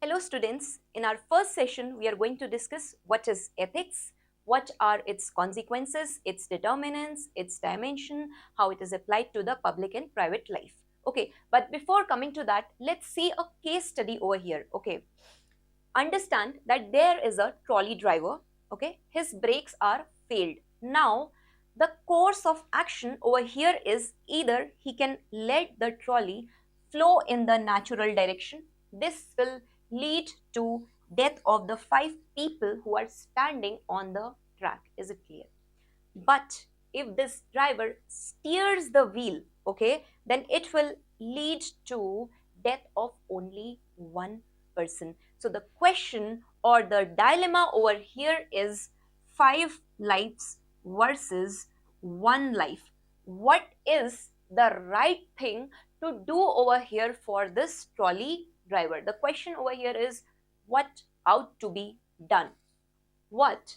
Hello students, in our first session we are going to discuss what is ethics, what are its consequences, its determinants, its dimension, how it is applied to the public and private life. Okay, but before coming to that, let's see a case study over here. Okay, understand that there is a trolley driver. Okay, his brakes are failed. Now the course of action over here is either he can let the trolley flow in the natural direction. This will lead to death of the 5 people who are standing on the track. Is it clear? But if this driver steers the wheel, okay, then it will lead to death of only one person. So the question or the dilemma over here is 5 lives versus 1 life. What is the right thing to do over here for this trolley driver? The question over here is what ought to be done? What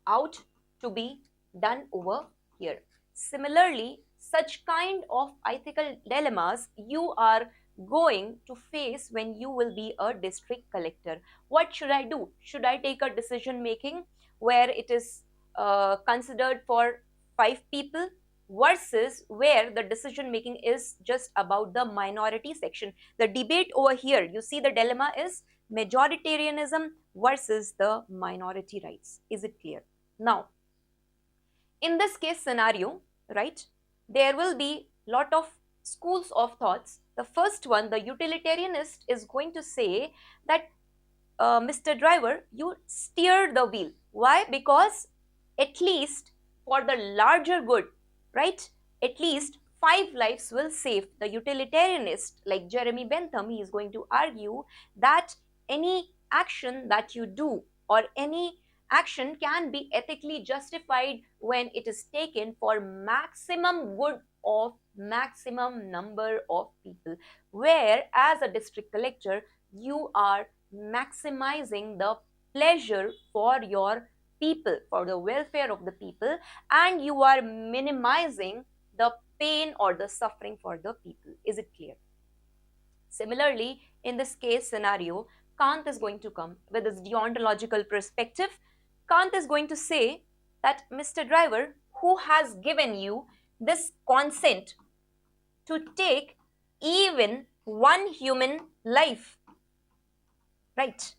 ought to be done over here? Similarly, such kind of ethical dilemmas you are going to face when you will be a district collector. What should I do? Should I take a decision making where it is considered for 5 people versus where the decision making is just about the minority section? The debate over here, you see, the dilemma is majoritarianism versus the minority rights. Is it clear? Now, in this case scenario, right, there will be lot of schools of thoughts. The first one, the utilitarianist, is going to say that Mr. Driver, you steer the wheel. Why? Because at least for the larger good, right, at least 5 lives will save. The utilitarianist, like Jeremy Bentham, he is going to argue that any action that you do or any action can be ethically justified when it is taken for maximum good of maximum number of people, where as a district collector you are maximizing the pleasure for your people, for the welfare of the people, and you are minimizing the pain or the suffering for the people. Is it clear? Similarly, in this case scenario, Kant is going to come with his deontological perspective. Kant is going to say that Mr. Driver, who has given you this consent to take even one human life, right?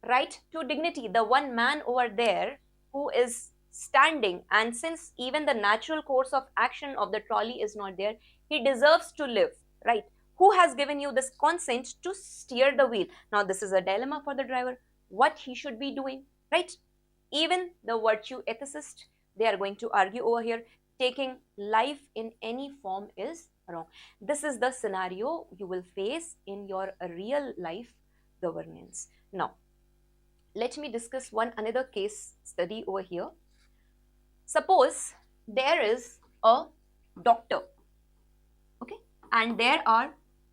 Right to dignity, the one man over there who is standing, and since even the natural course of action of the trolley is not there, he deserves to live, right? Who has given you this consent to steer the wheel? Now this is a dilemma for the driver, what he should be doing, right? Even the virtue ethicist, they are going to argue over here, taking life in any form is wrong. This is the scenario you will face in your real life governance. Now let me discuss one another case study over here. Suppose there is a doctor, okay, and there are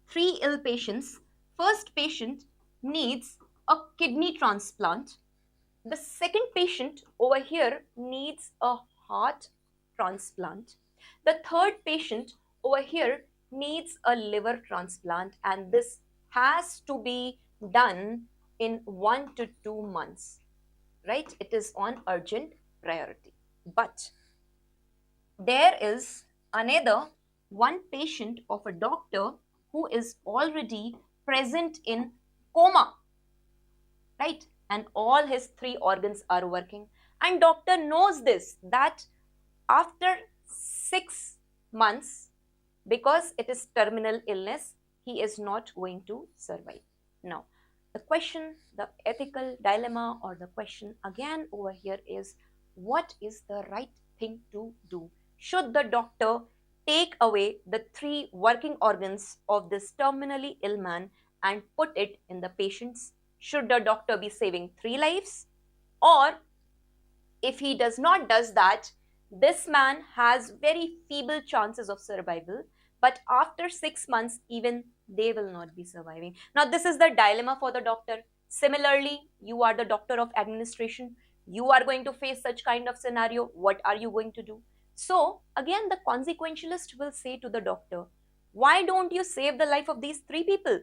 3 ill patients. First patient needs a kidney transplant. The second patient over here needs a heart transplant. The third patient over here needs a liver transplant, and this has to be done in 1 to 2 months, right? It is on urgent priority. But there is another one patient of a doctor who is already present in coma, right? And all his 3 organs are working, and doctor knows this, that after 6 months, because it is terminal illness, he is not going to survive. Now the question, the ethical dilemma or the question again over here is, what is the right thing to do? Should the doctor take away the 3 working organs of this terminally ill man and put it in the patient's? Should the doctor be saving 3 lives? Or if he does not does that, this man has very feeble chances of survival, but after 6 months even they will not be surviving. Now this is the dilemma for the doctor. Similarly, you are the doctor of administration, you are going to face such kind of scenario. What are you going to do? So again, the consequentialist will say to the doctor, why don't you save the life of these 3 people?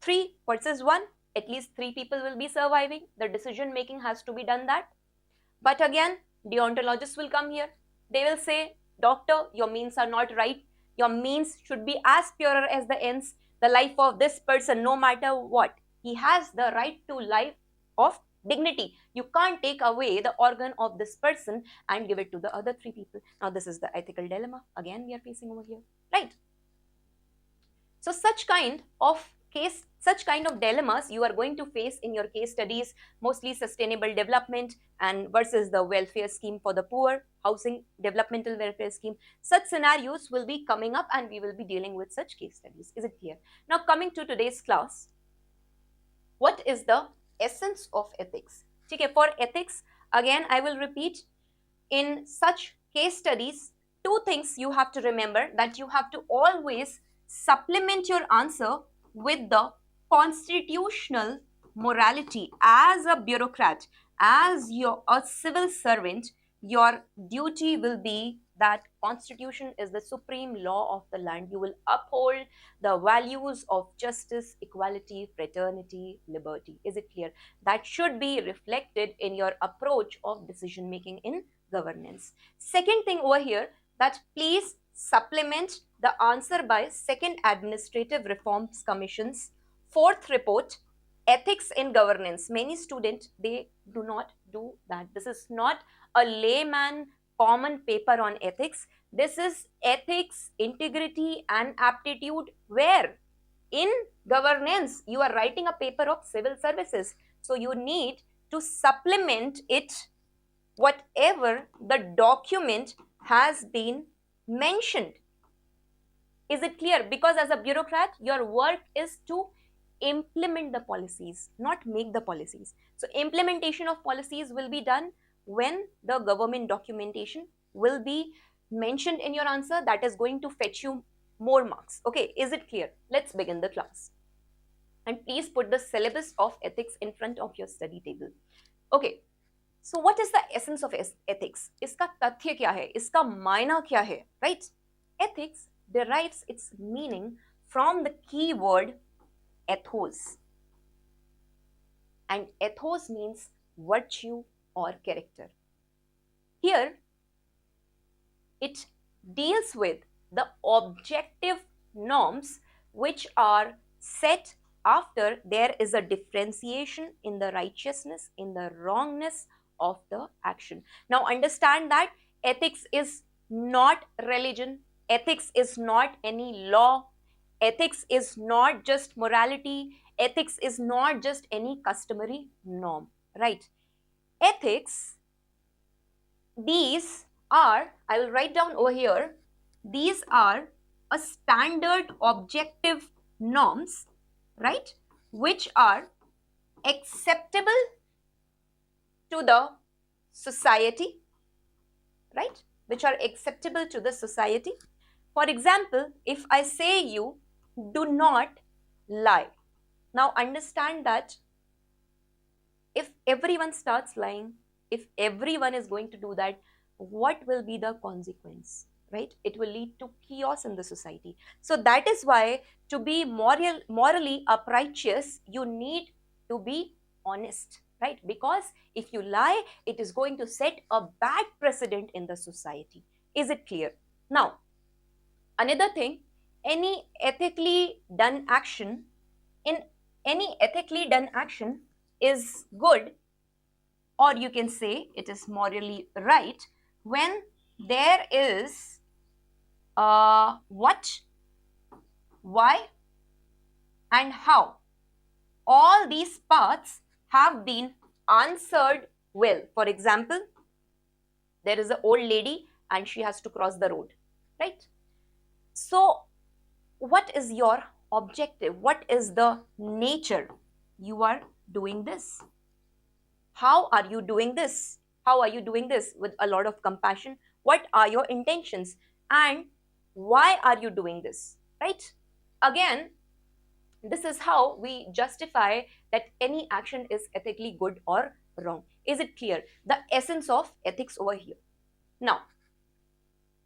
3 versus 1, At least 3 people will be surviving. The decision making has to be done that. But again, deontologists will come here. They will say, doctor, your means are not right. Your means should be as pure as the ends. The life of this person, no matter what, he has the right to life of dignity. You can't take away the organ of this person and give it to the other 3 people. Now, this is the ethical dilemma. Again, we are facing over here, right? So such kind of dilemmas you are going to face in your case studies, mostly sustainable development and versus the welfare scheme for the poor, housing developmental welfare scheme. Such scenarios will be coming up and we will be dealing with such case studies. Is it clear? Now coming to today's class, what is the essence of ethics? Okay, for ethics, again I will repeat, in such case studies, 2 things you have to remember, that you have to always supplement your answer with the constitutional morality. As a bureaucrat, as a civil servant, your duty will be that constitution is the supreme law of the land. You will uphold the values of justice, equality, fraternity, liberty. Is it clear? That should be reflected in your approach of decision making in governance. Second thing over here, that please supplement the answer by second Administrative Reforms Commission's 4th report, Ethics in Governance. Many students, they do not do that. This is not a layman common paper on ethics. This is ethics, integrity and aptitude, where in governance you are writing a paper of civil services. So you need to supplement it whatever the document has been mentioned. Is it clear? Because as a bureaucrat, your work is to implement the policies, not make the policies. So implementation of policies will be done when the government documentation will be mentioned in your answer. That is going to fetch you more marks. Okay, is it clear? Let's begin the class. And please put the syllabus of ethics in front of your study table. Okay, so what is the essence of ethics? Iska tathya kya hai? Iska maina kya hai? Right? Ethics derives its meaning from the key word ethos. And ethos means virtue or character. Here, it deals with the objective norms which are set after there is a differentiation in the righteousness, in the wrongness of the action. Now understand that ethics is not religion, ethics is not any law, ethics is not just morality, ethics is not just any customary norm, right? Ethics, these are, I will write down over here, these are a standard objective norms, right, which are acceptable to the society, right, which are acceptable to the society. For example, if I say you do not lie, now understand that if everyone starts lying, if everyone is going to do that, what will be the consequence, right? It will lead to chaos in the society. So that is why to be morally uprighteous, you need to be honest, right? Because if you lie, it is going to set a bad precedent in the society. Is it clear? Now, another thing, any ethically done action is good, or you can say it is morally right, when there is what, why, and how. All these parts have been answered well. For example, there is an old lady and she has to cross the road, right? So what is your objective? What is the nature? You are doing this. How are you doing this? How are you doing this? With a lot of compassion. What are your intentions? And why are you doing this? Right? Again, this is how we justify that any action is ethically good or wrong. Is it clear? The essence of ethics over here. Now,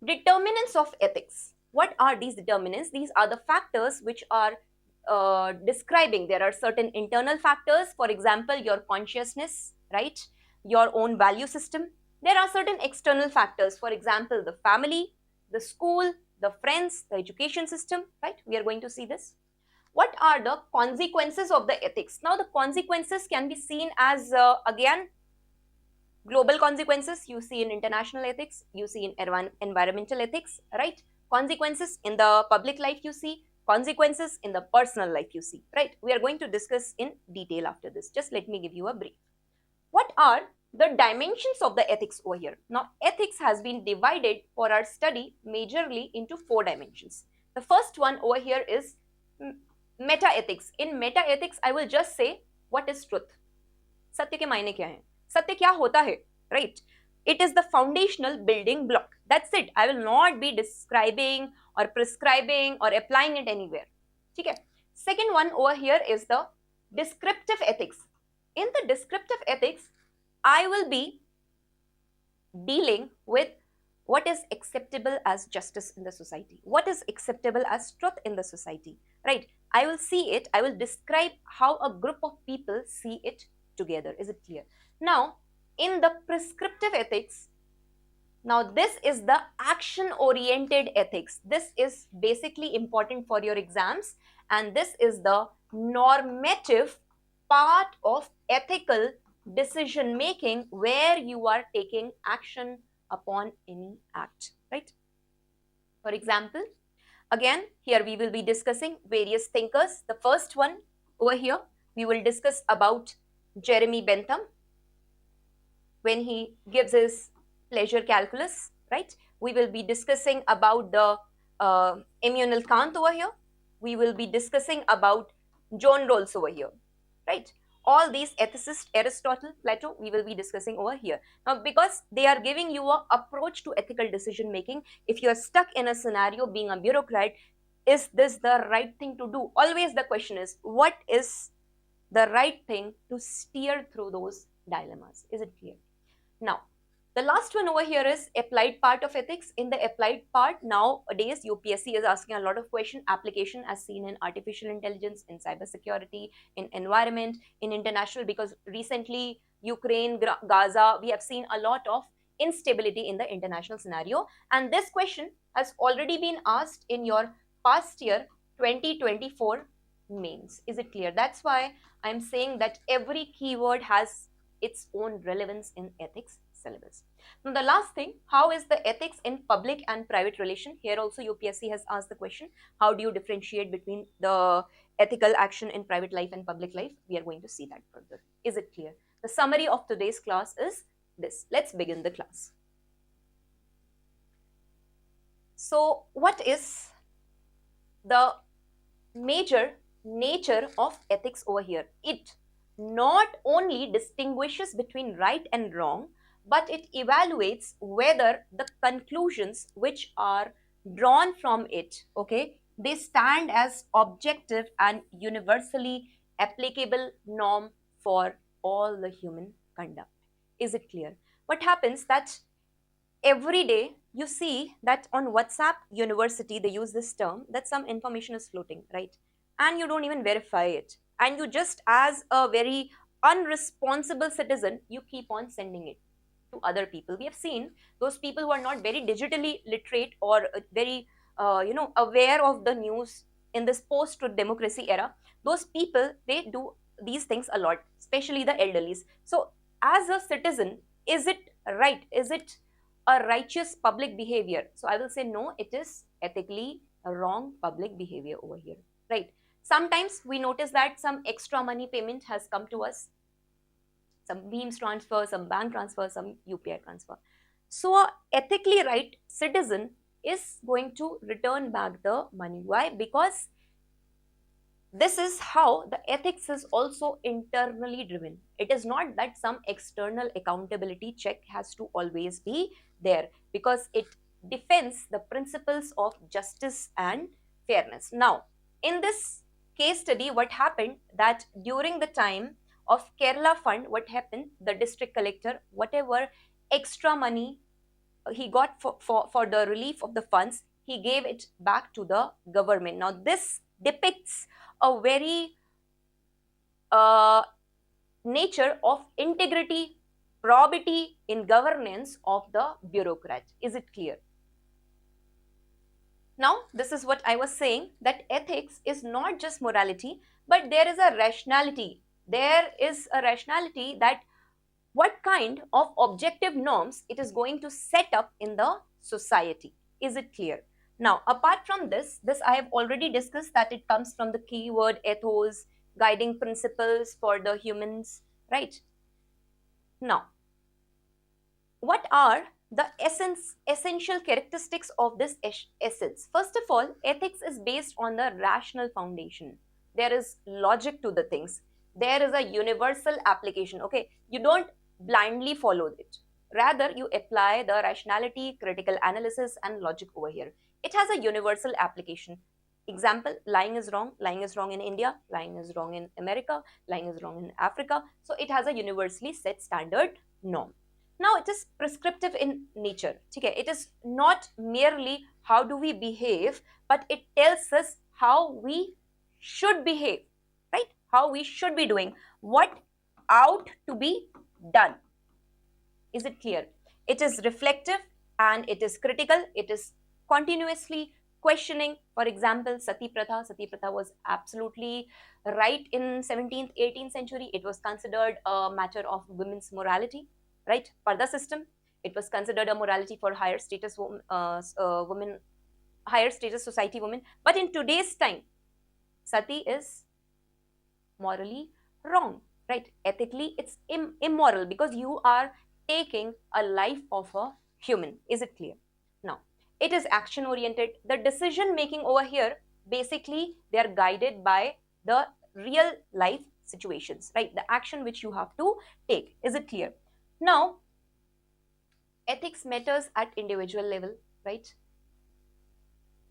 determinants of ethics. What are these determinants? These are the factors which are describing. There are certain internal factors, for example, your consciousness, right? Your own value system. There are certain external factors, for example, the family, the school, the friends, the education system, right? We are going to see this. What are the consequences of the ethics? Now, the consequences can be seen as, again, global consequences. You see in international ethics, you see in environmental ethics, right? Consequences in the public life, you see consequences in the personal life, you see, right? We are going to discuss in detail after this. Just let me give you a brief. What are the dimensions of the ethics over here? Now, ethics has been divided for our study majorly into 4 dimensions. The first one over here is meta ethics. In meta ethics, I will just say what is truth. सत्य के मायने क्या हैं? सत्य क्या होता है? Right? It is the foundational building block. That's it. I will not be describing or prescribing or applying it anywhere. ठीक है? Second one over here is the descriptive ethics. In the descriptive ethics, I will be dealing with what is acceptable as justice in the society, what is acceptable as truth in the society, right? I will see it, I will describe how a group of people see it together. Is it clear? Now, in the prescriptive ethics, now this is the action-oriented ethics. This is basically important for your exams, and this is the normative part of ethical decision making where you are taking action upon any act, right? For example, again, here we will be discussing various thinkers. The first one over here, we will discuss about Jeremy Bentham when he gives his pleasure calculus, right? We will be discussing about the Immanuel Kant over here. We will be discussing about John Rawls over here, right? All these ethicists, Aristotle, Plato, we will be discussing over here. Now, because they are giving you an approach to ethical decision making, if you are stuck in a scenario being a bureaucrat, is this the right thing to do? Always the question is, what is the right thing to steer through those dilemmas? Is it clear? Now, the last one over here is applied part of ethics. In the applied part, nowadays, UPSC is asking a lot of question application as seen in artificial intelligence, in cybersecurity, in environment, in international, because recently, Ukraine, Gaza, we have seen a lot of instability in the international scenario. And this question has already been asked in your past year 2024 mains. Is it clear? That's why I'm saying that every keyword has its own relevance in ethics syllabus. Now, the last thing, how is the ethics in public and private relation? Here also UPSC has asked the question, how do you differentiate between the ethical action in private life and public life? We are going to see that further. Is it clear? The summary of today's class is this. Let's begin the class. So, what is the major nature of ethics over here? It not only distinguishes between right and wrong, but it evaluates whether the conclusions which are drawn from it, okay, they stand as objective and universally applicable norm for all the human conduct. Is it clear? What happens that every day you see that on WhatsApp University, they use this term that some information is floating, right? And you don't even verify it. And you just, as a very unresponsible citizen, you keep on sending it to other people. We have seen those people who are not very digitally literate or very, aware of the news in this post-truth democracy era. Those people, they do these things a lot, especially the elderlies. So, as a citizen, is it right? Is it a righteous public behavior? So, I will say no, it is ethically a wrong public behavior over here, right? Sometimes we notice that some extra money payment has come to us, some beams transfer, some bank transfer, some UPI transfer. So, a ethically right citizen is going to return back the money. Why? Because this is how the ethics is also internally driven. It is not that some external accountability check has to always be there, because it defends the principles of justice and fairness. Now, in this case study, what happened that during the time of Kerala fund, what happened, the district collector, whatever extra money he got for the relief of the funds, he gave it back to the government. Now, this depicts a very uh, nature of integrity, probity in governance of the bureaucrat. Is it clear? Now, this is what I was saying, that ethics is not just morality, but there is a rationality. There is a rationality that what kind of objective norms it is going to set up in the society. Is it clear? Now, apart from this I have already discussed that it comes from the keyword ethos, guiding principles for the humans, right? Now, what are the essential characteristics of this essence? First of all, ethics is based on the rational foundation. There is logic to the things. There is a universal application. Okay, you don't blindly follow it. Rather, you apply the rationality, critical analysis, and logic over here. It has a universal application. Example, lying is wrong. Lying is wrong in India. Lying is wrong in America. Lying is wrong in Africa. So it has a universally set standard norm. Now, it is prescriptive in nature. Okay? It is not merely how do we behave, but it tells us how we should behave, right? How we should be doing, what ought to be done. Is it clear? It is reflective and it is critical. It is continuously questioning. For example, Sati Pratha. Sati Pratha was absolutely right in 17th, 18th century. It was considered a matter of women's morality, right? Parda system. It was considered a morality for higher status women, higher status society women. But in today's time, Sati is morally wrong, right? Ethically, it's immoral because you are taking a life of a human. Is it clear? Now, it is action oriented. The decision making over here, basically, they are guided by the real life situations, right? The action which you have to take. Is it clear? Now, ethics matters at individual level, right?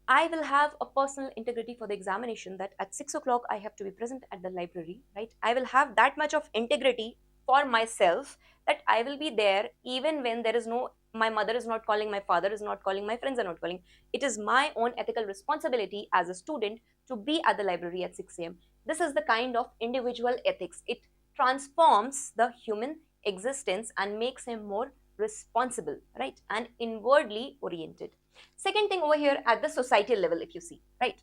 I will have a personal integrity for the examination that at 6 o'clock I have to be present at the library, right? I will have that much of integrity for myself that I will be there even when there is no, my mother is not calling, my father is not calling, my friends are not calling. It is my own ethical responsibility as a student to be at the library at 6 a.m. This is the kind of individual ethics. It transforms the human existence and makes him more responsible, right? And inwardly oriented. Second thing over here at the societal level, if you see, right?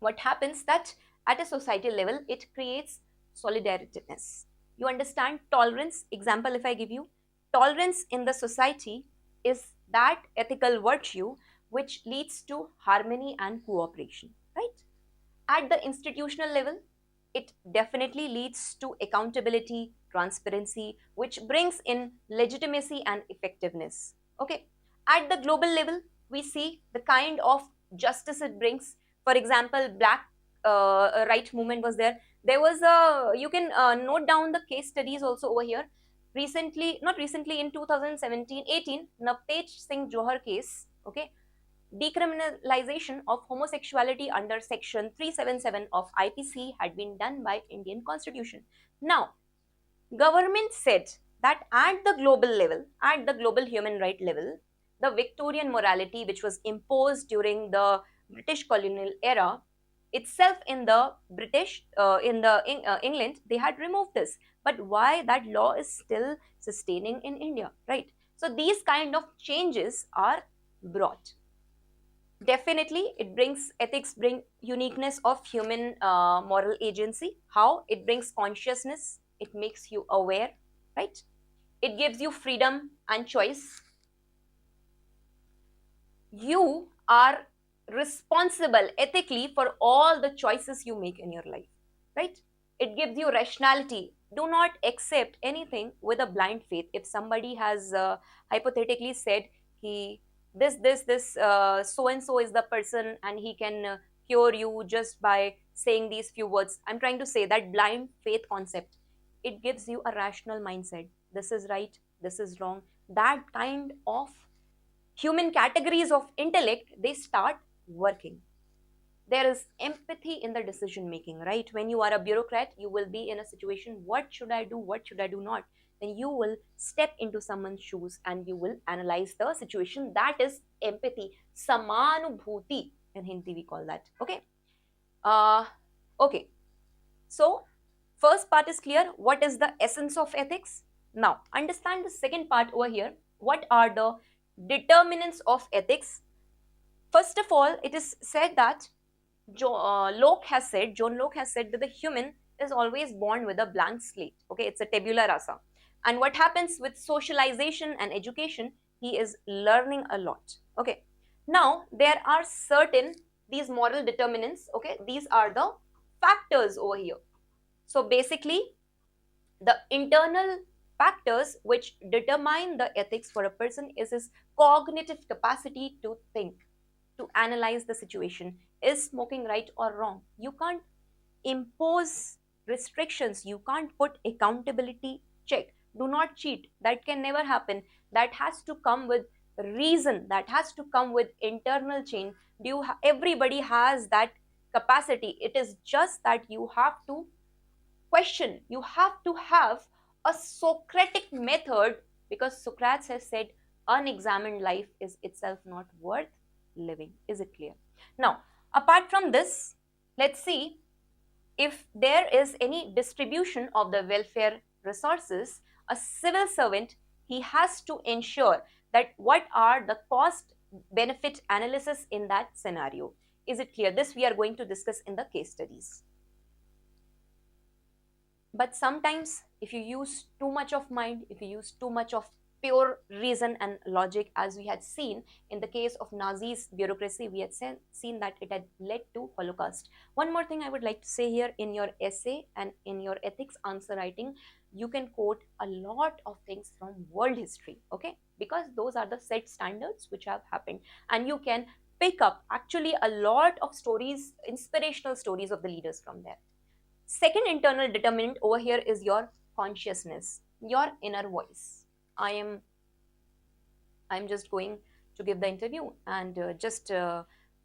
What happens that at a societal level, it creates solidarityness. You understand tolerance? Example, if I give you, tolerance in the society is that ethical virtue which leads to harmony and cooperation, right? At the institutional level, it definitely leads to accountability, transparency, which brings in legitimacy and effectiveness. Okay. At the global level, we see the kind of justice it brings. For example, Black right movement was there. There was a, you can note down the case studies also over here. Recently, not recently, in 2017-18, Navtej Singh Johar case, okay, decriminalization of homosexuality under section 377 of IPC had been done by Indian Constitution. Now, government said that at the global level, at the global human right level, the Victorian morality which was imposed during the British colonial era itself in the British, England, they had removed this. But why that law is still sustaining in India, right? So these kind of changes are brought. Definitely, it brings ethics, bring uniqueness of human moral agency. How? It brings consciousness. It makes you aware, right? It gives you freedom and choice. You are responsible ethically for all the choices you make in your life, right? It gives you rationality. Do not accept anything with a blind faith. If somebody has hypothetically said he this so and so is the person and he can cure you just by saying these few words, I'm trying to say that blind faith concept, it gives you a rational mindset. This is right, this is wrong. That kind of human categories of intellect, they start working. There is empathy in the decision making, right? When you are a bureaucrat, you will be in a situation, what should I do, what should I do not? Then you will step into someone's shoes and you will analyze the situation. That is empathy, samanubhuti in Hindi we call that. Okay. uh Okay, so first part is clear. What is the essence of ethics? Now, understand the second part over here. What are the determinants of ethics? First of all, it is said that John Locke has said that the human is always born with a blank slate. Okay, it's a tabula rasa. And what happens with socialization and education, he is learning a lot. Okay, now there are certain these moral determinants. Okay, these are the factors over here. So basically, the internal factors which determine the ethics for a person is his cognitive capacity to think, to analyze the situation. Is smoking right or wrong? You can't impose restrictions, you can't put accountability check. Do not cheat. That can never happen. That has to come with reason, that has to come with internal change. Everybody has that capacity. It is just that you have to question, you have to have a Socratic method, because Socrates has said unexamined life is itself not worth living. Is it clear? Now, apart from this, let's see if there is any distribution of the welfare resources. A civil servant, he has to ensure that what are the cost benefit analysis in that scenario. Is it clear? This we are going to discuss in the case studies. But sometimes if you use too much of mind, if you use too much of pure reason and logic, as we had seen in the case of Nazis bureaucracy, we had seen that it had led to Holocaust. One more thing I would like to say here: in your essay and in your ethics answer writing, you can quote a lot of things from world history, okay, because those are the set standards which have happened, and you can pick up actually a lot of stories, inspirational stories of the leaders from there. Second internal determinant over here is your consciousness, your inner voice. I'm just going to give the interview, and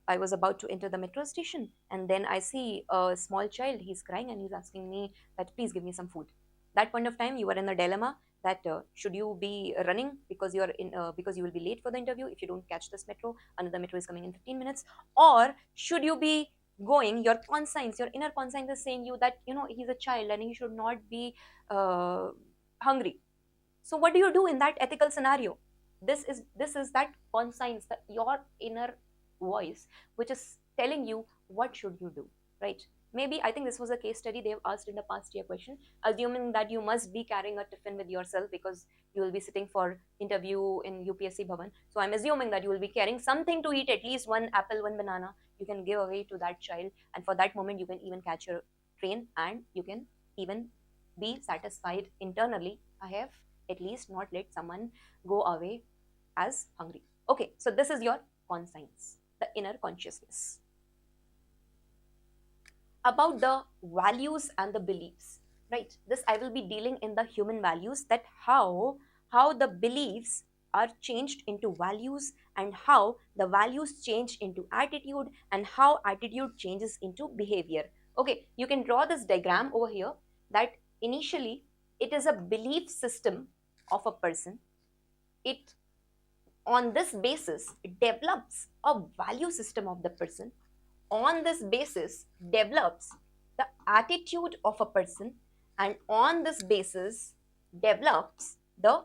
I was about to enter the metro station, and then I see a small child. He's crying and he's asking me that please give me some food. That point of time, you are in a dilemma that should you be running because because you will be late for the interview if you don't catch this metro. Another metro is coming in 15 minutes, or should you be going? Your conscience, your inner conscience is saying you that he's a child and he should not be uh, hungry. So what do you do in that ethical scenario? This is that conscience, that your inner voice which is telling you what should you do, right? Maybe I think this was a case study they've asked in the past year question, assuming that you must be carrying a tiffin with yourself because you will be sitting for interview in UPSC Bhavan. So I'm assuming that you will be carrying something to eat, at least one apple, one banana. You can give away to that child, and for that moment you can even catch your train, and you can even be satisfied internally. I have at least not let someone go away as hungry. Okay, so this is your conscience, the inner consciousness. About the values and the beliefs, right? This I will be dealing in the human values, that how the beliefs are changed into values, and how the values change into attitude, and how attitude changes into behavior. Okay, you can draw this diagram over here, that initially it is a belief system of a person. It, on this basis, it develops a value system of the person. On this basis develops the attitude of a person, and on this basis develops the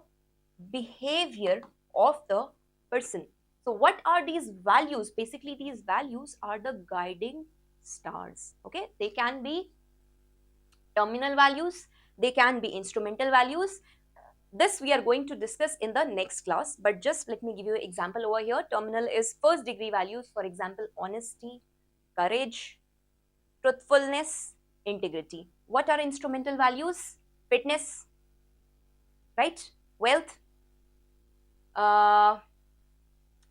behavior of the person. So what are these values? Basically, these values are the guiding stars. Okay, they can be terminal values, they can be instrumental values. This we are going to discuss in the next class, but just let me give you an example over here. Terminal is first degree values, for example, honesty, courage, truthfulness, integrity. What are instrumental values? Fitness, right? Wealth,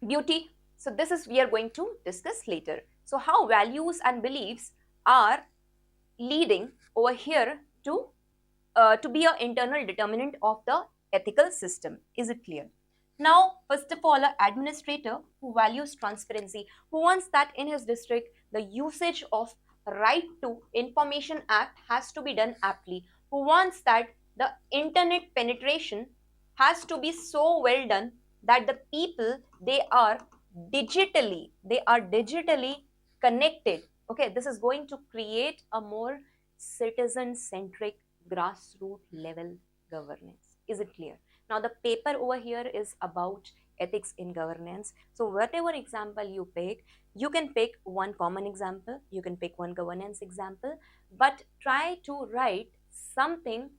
beauty. So this is we are going to discuss later. So how values and beliefs are leading over here to be an internal determinant of the ethical system. Is it clear? Now, first of all, an administrator who values transparency, who wants that in his district the usage of Right to Information Act has to be done aptly, who wants that the internet penetration has to be so well done that the people, they are digitally connected. Okay, this is going to create a more citizen-centric grassroots level governance. Is it clear? Now the paper over here is about ethics in governance. So whatever example you pick, you can pick one common example, you can pick one governance example, but try to write something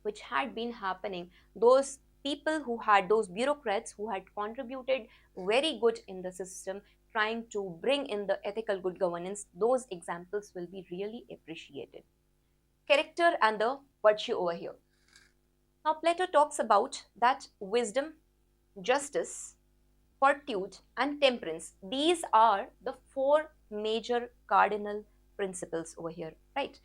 which had been happening, those people who had, those bureaucrats who had contributed very good in the system, trying to bring in the ethical good governance, those examples will be really appreciated. Character and the virtue over here. Now Plato talks about that wisdom, justice, fortitude and temperance, these are the four major cardinal principles over here, right?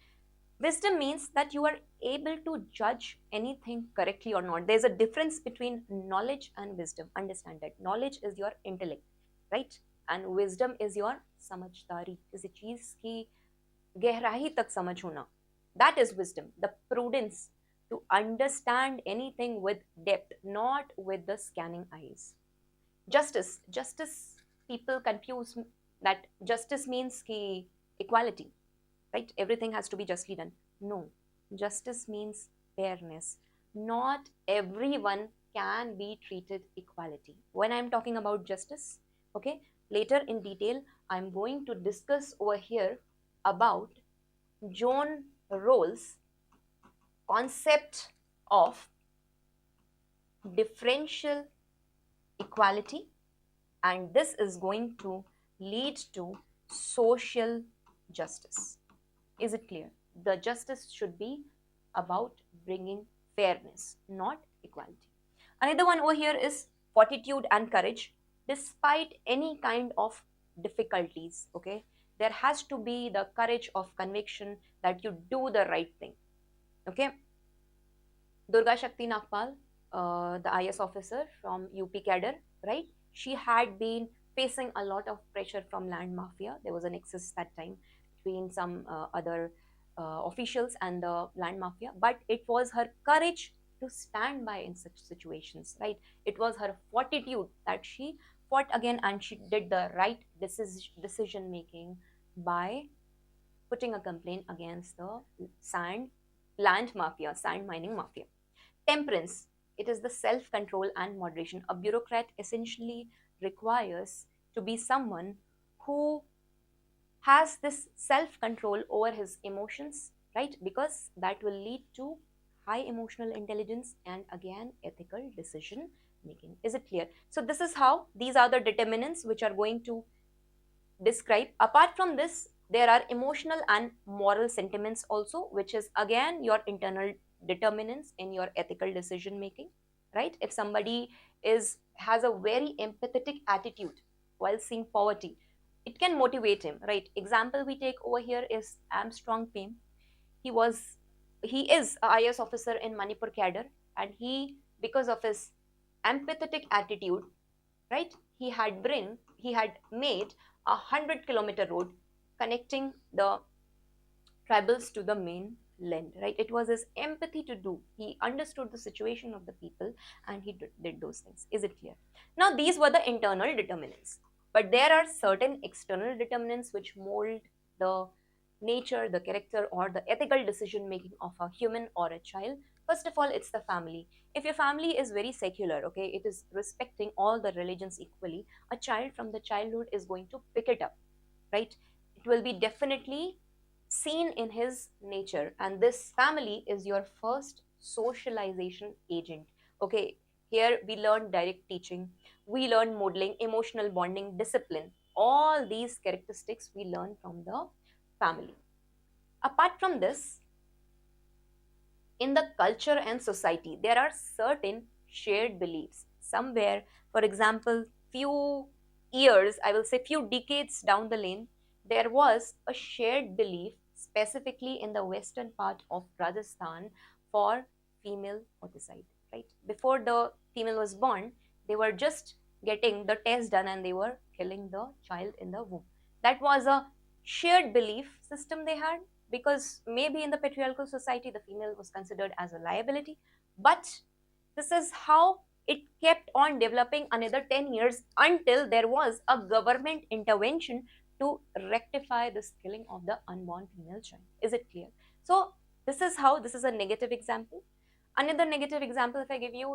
Wisdom means that you are able to judge anything correctly or not. There's a difference between knowledge and wisdom. Understand that knowledge is your intellect, right? And wisdom is your समझदारी, किसी चीज की गहराई तक समझ होना. That is wisdom, the prudence to understand anything with depth, not with the scanning eyes. Justice, people confuse that justice means ki equality, right? Everything has to be justly done. No, justice means fairness. Not everyone can be treated equality. When I'm talking about justice, okay, later in detail I'm going to discuss over here about John Rawls concept of differential equality, and this is going to lead to social justice. Is it clear? The justice should be about bringing fairness, not equality. Another one over here is fortitude and courage. Despite any kind of difficulties, okay, there has to be the courage of conviction that you do the right thing. Okay, Durga Shakti Nagpal, the IS officer from UP cadre, right? She had been facing a lot of pressure from land mafia. There was an excess that time between some other officials and the land mafia, but it was her courage to stand by in such situations, right? It was her fortitude that she fought again and she did the right decision making by putting a complaint against the land mafia, sand mining mafia. Temperance, it is the self control and moderation. A bureaucrat essentially requires to be someone who has this self control over his emotions, right? Because that will lead to high emotional intelligence and again ethical decision making. Is it clear? So, this is how these are the determinants which are going to describe. Apart from this, there are emotional and moral sentiments also, which is again your internal determinants in your ethical decision making, right? If somebody has a very empathetic attitude while seeing poverty, it can motivate him, right? Example we take over here is Armstrong Payne. he was he is a IS officer in Manipur cadre, and he, because of his empathetic attitude, right, he had made 100-kilometer road connecting the tribals to the mainland, right? It was his empathy to do. He understood the situation of the people and he did those things. Is it clear? Now, these were the internal determinants, but there are certain external determinants which mold the nature, the character, or the ethical decision making of a human or a child. First of all, it's the family. If your family is very secular, okay, it is respecting all the religions equally, a child from the childhood is going to pick it up, right? It will be definitely seen in his nature, and this family is your first socialization agent. Okay, here we learn direct teaching, we learn modeling, emotional bonding, discipline. All these characteristics we learn from the family. Apart from this, in the culture and society, there are certain shared beliefs. Somewhere, for example, few years, I will say few decades down the lane, there was a shared belief specifically in the western part of Rajasthan for female auticide, right? Before the female was born, they were just getting the test done and they were killing the child in the womb. That was a shared belief system they had, because maybe in the patriarchal society the female was considered as a liability, but this is how it kept on developing another 10 years until there was a government intervention to rectify this killing of the unborn female child. Is it clear? So this is how, this is a negative example. Another negative example, if I give you,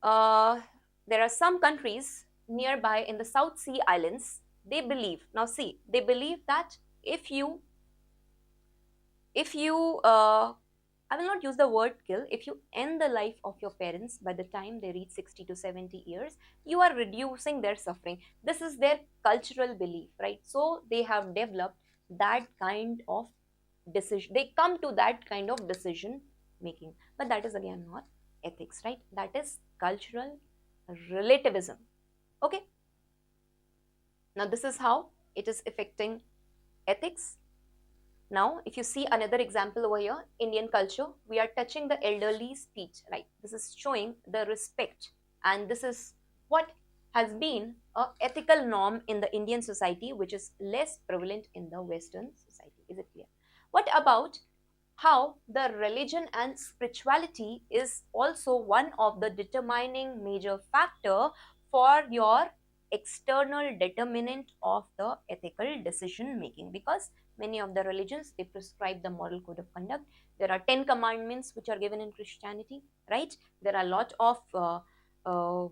uh, there are some countries nearby in the South Sea Islands. They believe, now see, they believe that if you if you I will not use the word kill. If you end the life of your parents by the time they reach 60 to 70 years, you are reducing their suffering. This is their cultural belief, right? So they have developed that kind of decision. They come to that kind of decision making. But that is again not ethics, right? That is cultural relativism. Okay. Now this is how it is affecting ethics. Now, if you see another example over here, Indian culture, we are touching the elderly speech, right? This is showing the respect, and this is what has been a ethical norm in the Indian society, which is less prevalent in the Western society. Is it clear? What about how the religion and spirituality is also one of the determining major factor for your external determinant of the ethical decision making? Because many of the religions, they prescribe the moral code of conduct. There are 10 commandments which are given in Christianity, right? There are a lot of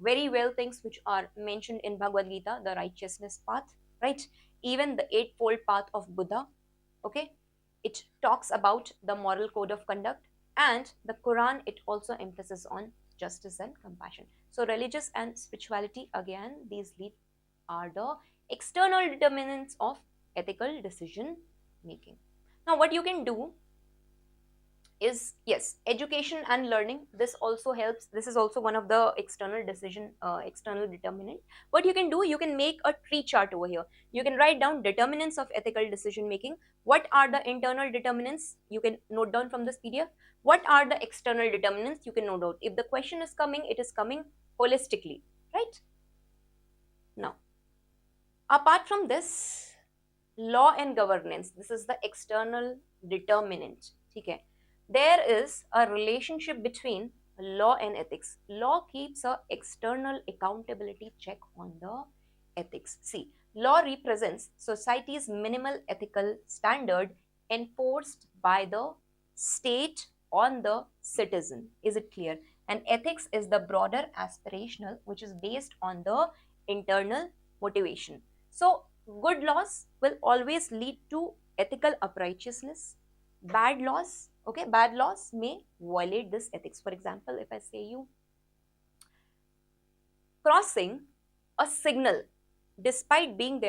very well things which are mentioned in Bhagavad Gita, the righteousness path, right? Even the eightfold path of Buddha. Okay, it talks about the moral code of conduct, and the Quran, it also emphasizes on justice and compassion. So religious and spirituality, again, these lead are the external determinants of ethical decision making. Now what you can do is, yes, education and learning, this also helps. This is also one of the external decision external determinant. What you can do, you can make a tree chart over here. You can write down determinants of ethical decision making. What are the internal determinants? You can note down from this PDF. What are the external determinants? You can note out. If the question is coming, it is coming holistically, right? Now apart from this, law and governance, this is the external determinant. Okay, there is a relationship between law and ethics. Law keeps a external accountability check on the ethics. See, law represents society's minimal ethical standard enforced by the state on the citizen. Is it clear? And ethics is the broader aspirational, which is based on the internal motivation. So good laws will always lead to ethical uprightness. Bad laws, okay, bad laws may violate this ethics. For example, if I say you crossing a signal despite being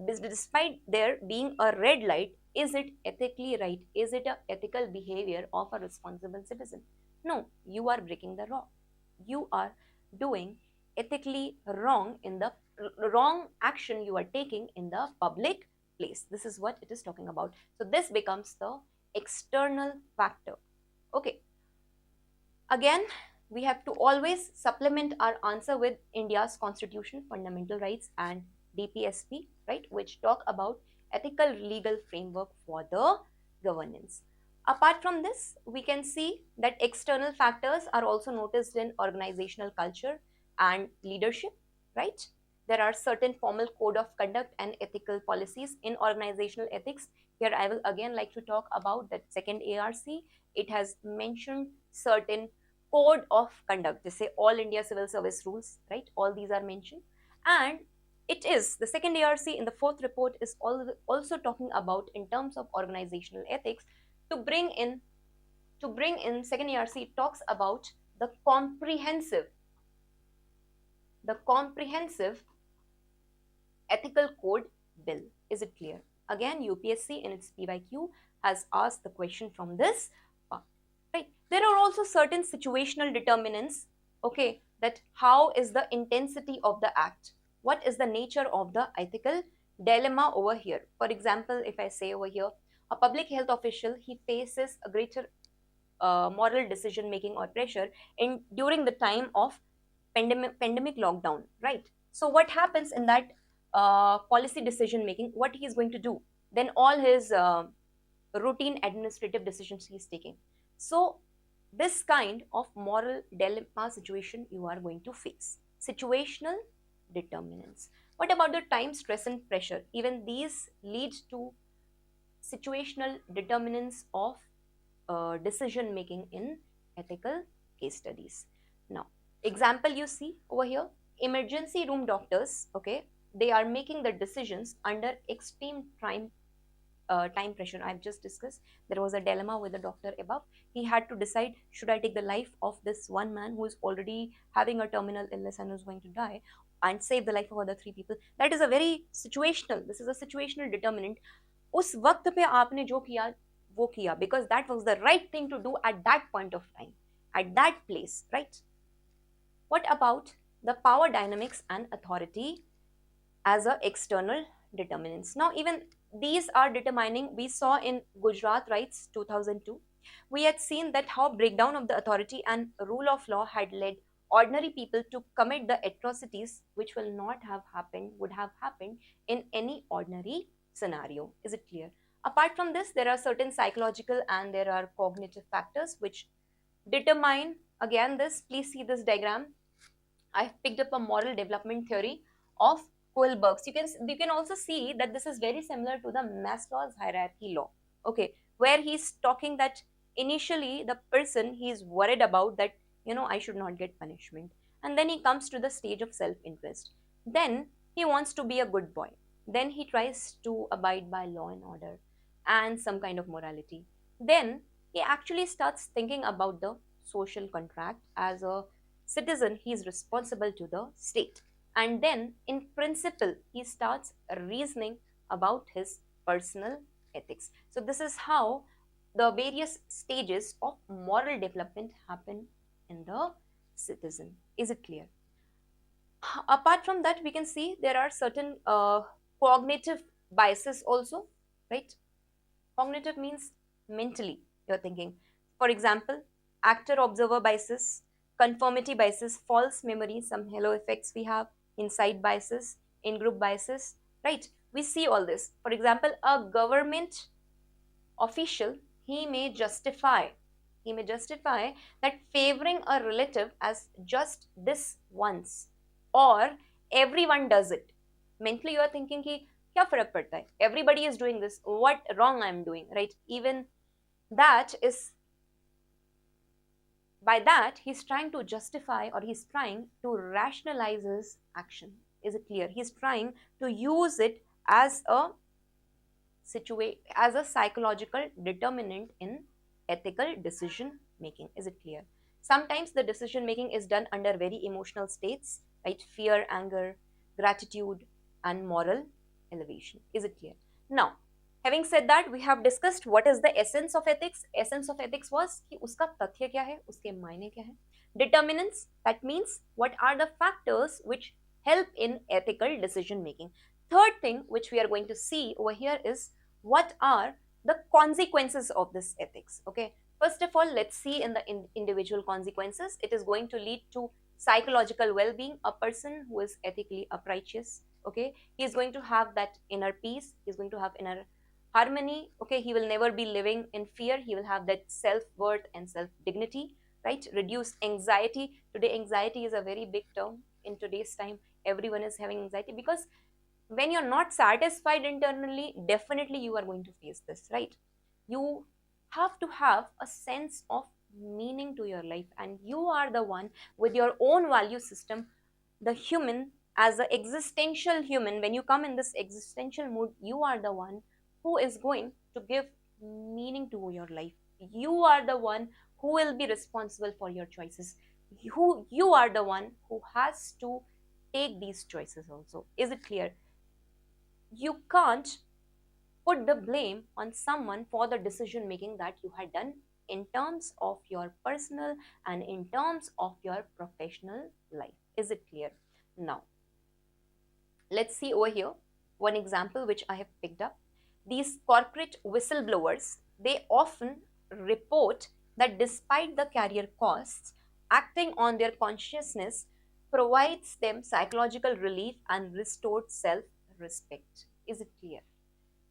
despite there being a red light, is it ethically right? Is it a ethical behavior of a responsible citizen? No, you are breaking the law. You are doing ethically wrong in the wrong action you are taking in the public place. This is what it is talking about. So this becomes the external factor. Okay, again, we have to always supplement our answer with India's constitution, fundamental rights, and DPSP, right, which talk about ethical legal framework for the governance. Apart from this, we can see that external factors are also noticed in organizational culture and leadership, right? There are certain formal code of conduct and ethical policies in organizational ethics. Here I will again like to talk about that second ARC. It has mentioned certain code of conduct. They say all India civil service rules, right? All these are mentioned. And it is the second ARC in the fourth report is also talking about in terms of organizational ethics to bring in second ARC. It talks about the comprehensive ethical code bill. Is it clear? Again, UPSC in its PYQ has asked the question from this part, right? There are also certain situational determinants, okay, that how is the intensity of the act? What is the nature of the ethical dilemma over here? For example, if I say over here, a public health official, he faces a greater moral decision making or pressure in during the time of pandemic lockdown, right? So what happens in that policy decision making? What he is going to do? Then all his routine administrative decisions he is taking. So this kind of moral dilemma situation you are going to face. Situational determinants. What about the time, stress, and pressure? Even these lead to situational determinants of decision making in ethical case studies. Now, example you see over here, emergency room doctors, okay, they are making the decisions under extreme time pressure. I've just discussed there was a dilemma with the doctor above. He had to decide, should I take the life of this one man who is already having a terminal illness and is going to die, and save the life of other three people? That is a very situational, this is a situational determinant. उस वक्त पे आपने जो किया वो किया, because that was the right thing to do at that point of time, at that place, right? What about the power dynamics and authority as a external determinants? Now, even these are determining. We saw in Gujarat Rights 2002, we had seen that how breakdown of the authority and rule of law had led ordinary people to commit the atrocities which will not have happened, would have happened in any ordinary scenario. Is it clear? Apart from this, there are certain psychological and there are cognitive factors which determine, again this, please see this diagram. I've picked up a moral development theory of Kohlberg's. You can also see that this is very similar to the Maslow's hierarchy law. Okay, where he's talking that initially the person he's worried about that, I should not get punishment, and then he comes to the stage of self-interest. Then he wants to be a good boy. Then he tries to abide by law and order and some kind of morality. Then he actually starts thinking about the social contract. As a citizen, he is responsible to the state. And then, in principle, he starts reasoning about his personal ethics. So, this is how the various stages of moral development happen in the citizen. Is it clear? Apart from that, we can see there are certain cognitive biases also, right? Cognitive means mentally you're thinking. For example, actor observer biases, conformity biases, false memory, some halo effects we have, inside biases, in group biases, right? We see all this. For example, a government official, he may justify that favoring a relative as just this once, or everyone does it. Mentally you are thinking ki kya farak padta hai, everybody is doing this, what wrong I am doing, right? Even that is, by that he's trying to justify or he's trying to rationalize his action. Is it clear? He's trying to use it as a as a psychological determinant in ethical decision making. Is it clear? Sometimes the decision making is done under very emotional states, right? Fear, anger, gratitude, and moral elevation. Is it clear? Now, having said that, we have discussed what is the essence of ethics. Essence of ethics was कि उसका तथ्य क्या है, उसके मायने क्या है. Determinants, that means what are the factors which help in ethical decision making. Third thing which we are going to see over here is what are the consequences of this ethics. Okay, first of all, let's see in the individual consequences. It is going to lead to psychological well-being. A person who is ethically uprighteous, okay, he is going to have that inner peace, he is going to have inner harmony. Okay, he will never be living in fear, he will have that self-worth and self-dignity, right? Reduce anxiety. Today anxiety is a very big term. In today's time, everyone is having anxiety because when you're not satisfied internally, definitely you are going to face this, right? You have to have a sense of meaning to your life, and you are the one with your own value system. The human, as an existential human, when you come in this existential mood, you are the one who is going to give meaning to your life. You are the one who will be responsible for your choices. You are the one who has to take these choices also. Is it clear? You can't put the blame on someone for the decision making that you had done in terms of your personal and in terms of your professional life. Is it clear? Now, let's see over here one example which I have picked up. These corporate whistleblowers, they often report that despite the career costs, acting on their consciousness provides them psychological relief and restored self-respect. Is it clear?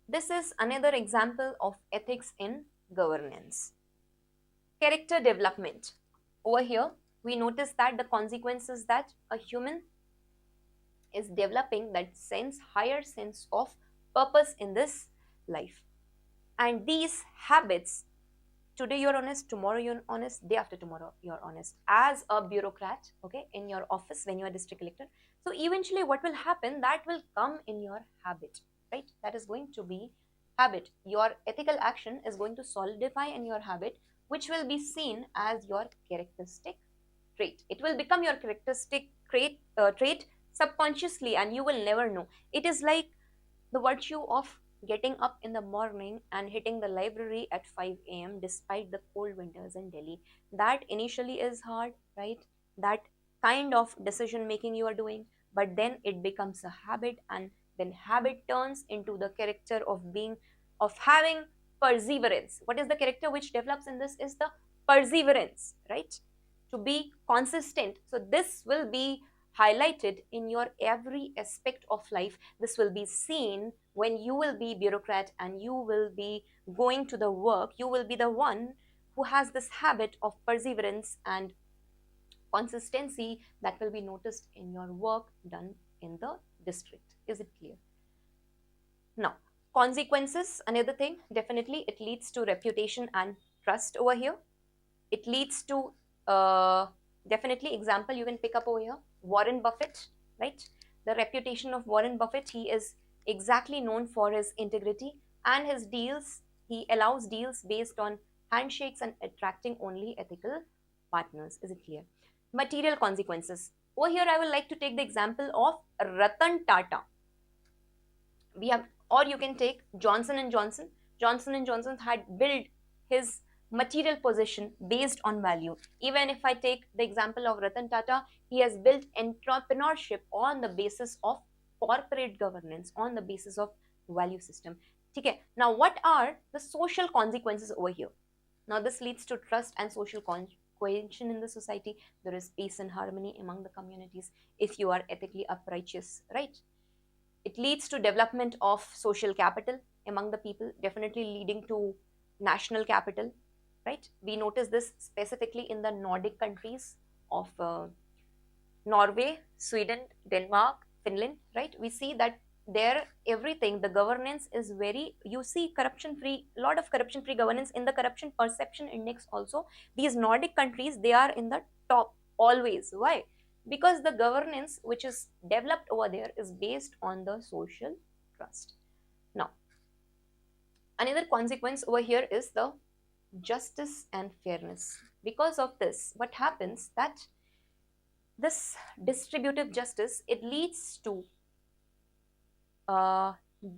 This is another example of ethics in governance. Character development. Over here, we notice that the consequences that a human is developing that higher sense of purpose in this life. And these habits, today you're honest, tomorrow you're honest, day after tomorrow you're honest, as a bureaucrat, okay, in your office when you are district collector. So eventually what will happen, that will come in your habit, right? That is going to be habit. Your ethical action is going to solidify in your habit, which will be seen as your characteristic trait. It will become your characteristic trait subconsciously, and you will never know. It is like the virtue of getting up in the morning and hitting the library at 5 a.m. despite the cold winters in Delhi. That initially is hard, right? That kind of decision making you are doing, but then it becomes a habit, and then habit turns into the character of being, of having perseverance. What is the character which develops in this is the perseverance, right? To be consistent. So this will be highlighted in your every aspect of life. This will be seen when you will be bureaucrat and you will be going to the work. You will be the one who has this habit of perseverance and consistency that will be noticed in your work done in the district. Is it clear? Now, consequences, another thing, definitely it leads to reputation and trust over here. It leads to definitely, example you can pick up over here, Warren Buffett, right? The reputation of Warren Buffett, he is exactly known for his integrity and his deals. He allows deals based on handshakes and attracting only ethical partners. Is it clear? Material consequences. Over here I would like to take the example of Ratan Tata. We have, or you can take Johnson and Johnson. Johnson and Johnson had built his material possession based on value. Even if I take the example of Ratan Tata, he has built entrepreneurship on the basis of corporate governance, on the basis of value system. Okay. Now what are the social consequences over here? Now this leads to trust and social cohesion in the society. There is peace and harmony among the communities if you are ethically uprighteous, right? It leads to development of social capital among the people, definitely leading to national capital, right? We notice this specifically in the Nordic countries of Norway, Sweden, Denmark, Finland, right? We see that there everything, the governance is very, you see corruption free, lot of corruption free governance in the corruption perception index also. These Nordic countries, they are in the top always. Why? Because the governance which is developed over there is based on the social trust. Now, another consequence over here is the justice and fairness. Because of this, what happens that this distributive justice, it leads to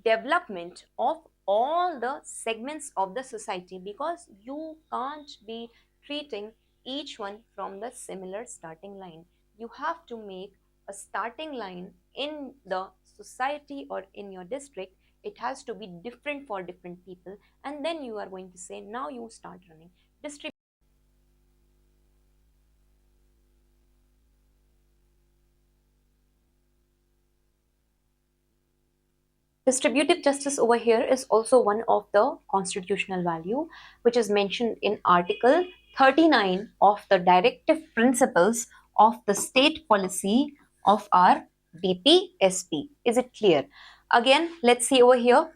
development of all the segments of the society, because you can't be treating each one from the similar starting line. You have to make a starting line in the society or in your district. It has to be different for different people, and then you are going to say, now you start running district. Distributive justice over here is also one of the constitutional value, which is mentioned in Article 39 of the Directive Principles of the State Policy of our BPSP. Is it clear? Again, let's see over here.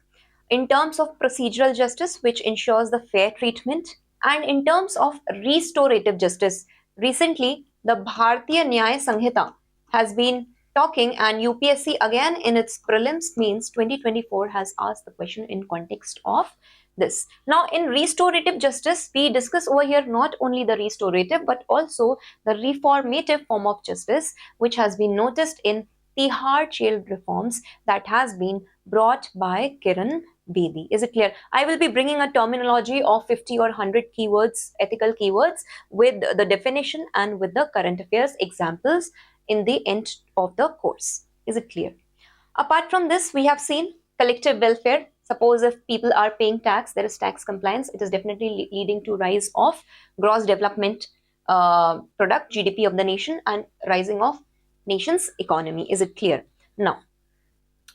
In terms of procedural justice, which ensures the fair treatment, and in terms of restorative justice, recently the Bharatiya Nyaya Sanhita has been talking, and UPSC again in its prelims mains 2024 has asked the question in context of this. Now in restorative justice, we discuss over here not only the restorative but also the reformative form of justice, which has been noticed in Tihar jail reforms that has been brought by Kiran Bedi. Is it clear? I will be bringing a terminology of 50 or 100 keywords, ethical keywords, with the definition and with the current affairs examples in the end of the course. Is it clear? Apart from this, we have seen collective welfare. Suppose if people are paying tax, there is tax compliance. It is definitely leading to rise of gross development product, GDP of the nation, and rising of nation's economy. Is it clear? Now,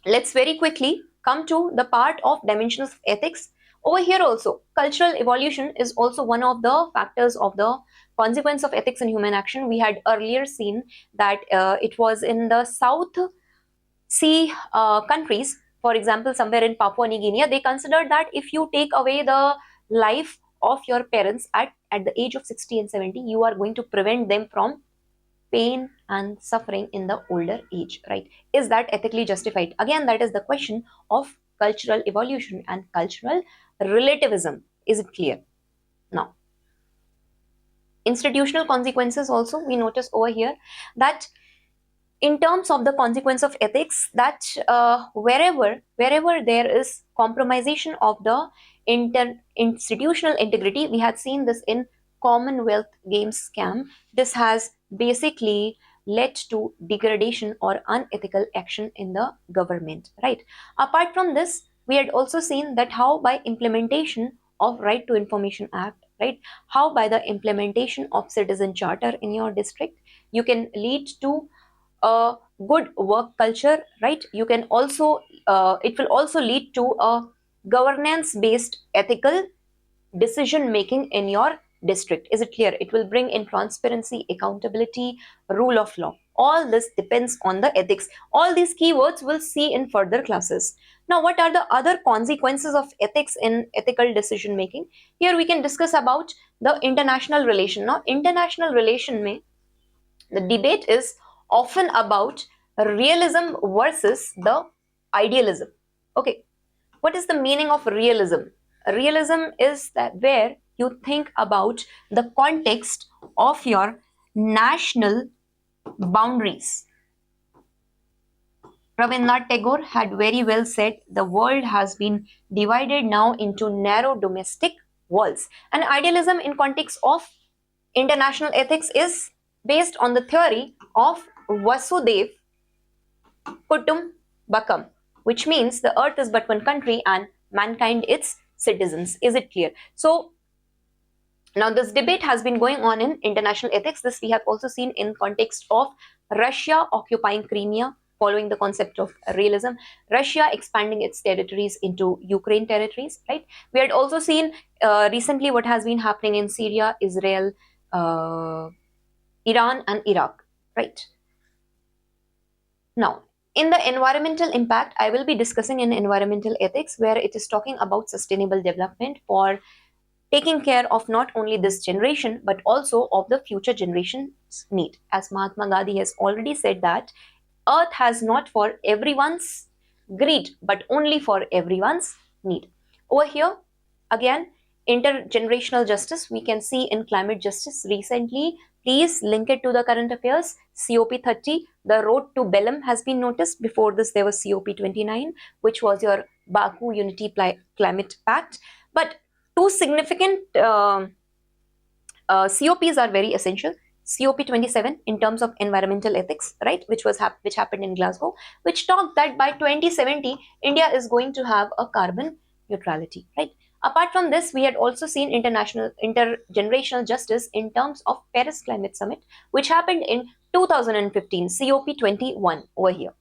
let's very quickly come to the part of dimensions of ethics. Over here also, cultural evolution is also one of the factors of the consequence of ethics in human action. We had earlier seen that it was in the south see countries, for example, somewhere in Papua New Guinea, they consider that if you take away the life of your parents at the age of 60 and 70, you are going to prevent them from pain and suffering in the older age, right? Is that ethically justified? Again, that is the question of cultural evolution and cultural relativism. Is it clear? Now, institutional consequences also, we notice over here that in terms of the consequence of ethics, that wherever there is compromisation of the institutional integrity, we had seen this in Commonwealth Games scam. This has basically led to degradation or unethical action in the government, right? Apart from this, we had also seen that how by implementation of Right to Information Act, right, how by the implementation of citizen charter in your district, you can lead to a good work culture, right? You can also it will also lead to a governance based ethical decision making in your district. Is it clear? It will bring in transparency, accountability, rule of law. All this depends on the ethics. All these keywords we'll see in further classes. Now, what are the other consequences of ethics in ethical decision making? Here we can discuss about the international relation. Now, international relation may, the debate is often about realism versus the idealism. Okay, what is the meaning of realism? Realism is that where you think about the context of your national boundaries. Rabindranath Tagore had very well said, the world has been divided now into narrow domestic walls. And idealism in context of international ethics is based on the theory of Vasudev Kutumbakam, which means the earth is but one country and mankind its citizens. Is it clear? So now this debate has been going on in international ethics. This we have also seen in context of Russia occupying Crimea, following the concept of realism, Russia expanding its territories into Ukraine territories, right? We had also seen recently what has been happening in Syria, Israel, Iran and Iraq, right? Now, in the environmental impact, I will be discussing in environmental ethics, where it is talking about sustainable development for taking care of not only this generation but also of the future generations' need. As Mahatma Gandhi has already said that earth has not for everyone's greed but only for everyone's need. Over here, again, intergenerational justice we can see in climate justice recently. Please link it to the current affairs. COP30, the road to Belem has been noticed. Before this, there was COP29, which was your Baku Unity Climate Pact. But two significant COPs are very essential. COP27 in terms of environmental ethics, right, which happened in Glasgow, which talked that by 2070 India is going to have a carbon neutrality, right? Apart from this, we had also seen intergenerational justice in terms of Paris Climate Summit, which happened in 2015, COP21 over here.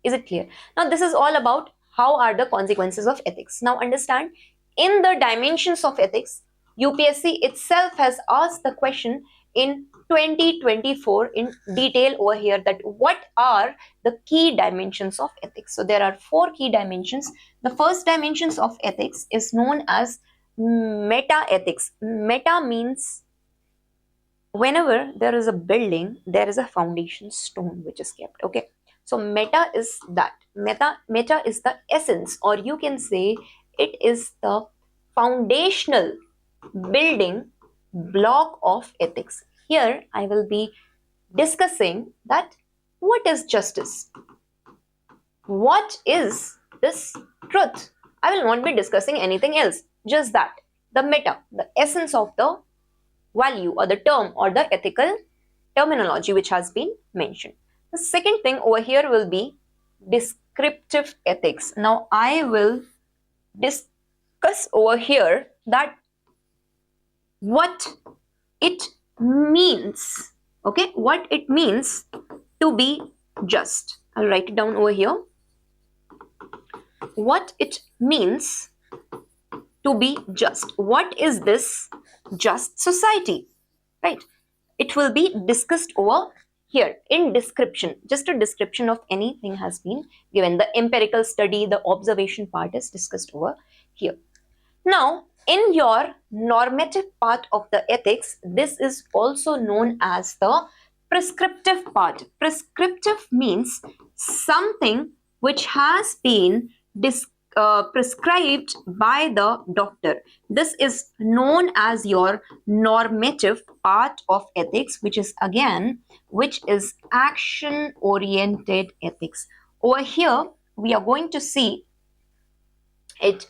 Is it clear? Now, this is all about how are the consequences of ethics. Now, understand, in the dimensions of ethics, UPSC itself has asked the question in 2024 in detail over here, that what are the key dimensions of ethics. So there are 4 key dimensions. The first dimensions of ethics is known as meta ethics. Meta means whenever there is a building, there is a foundation stone which is kept. Okay, so meta is that. Meta is the essence, or you can say it is the foundational building block of ethics. Here I will be discussing that what is justice? What is this truth? I will not be discussing anything else, just that. The meta, the essence of the value or the term or the ethical terminology which has been mentioned. The second thing over here will be descriptive ethics. Now I will discuss over here that what it means, okay, what it means to be just. I'll write it down over here. What it means to be just. What is this just society, right? It will be discussed over here in description, just a description of anything has been given. The empirical study, the observation part is discussed over here. Now, in your normative part of the ethics, this is also known as the prescriptive part. Prescriptive means something which has been prescribed by the doctor. This is known as your normative part of ethics, which is action oriented ethics. Over here we are going to see it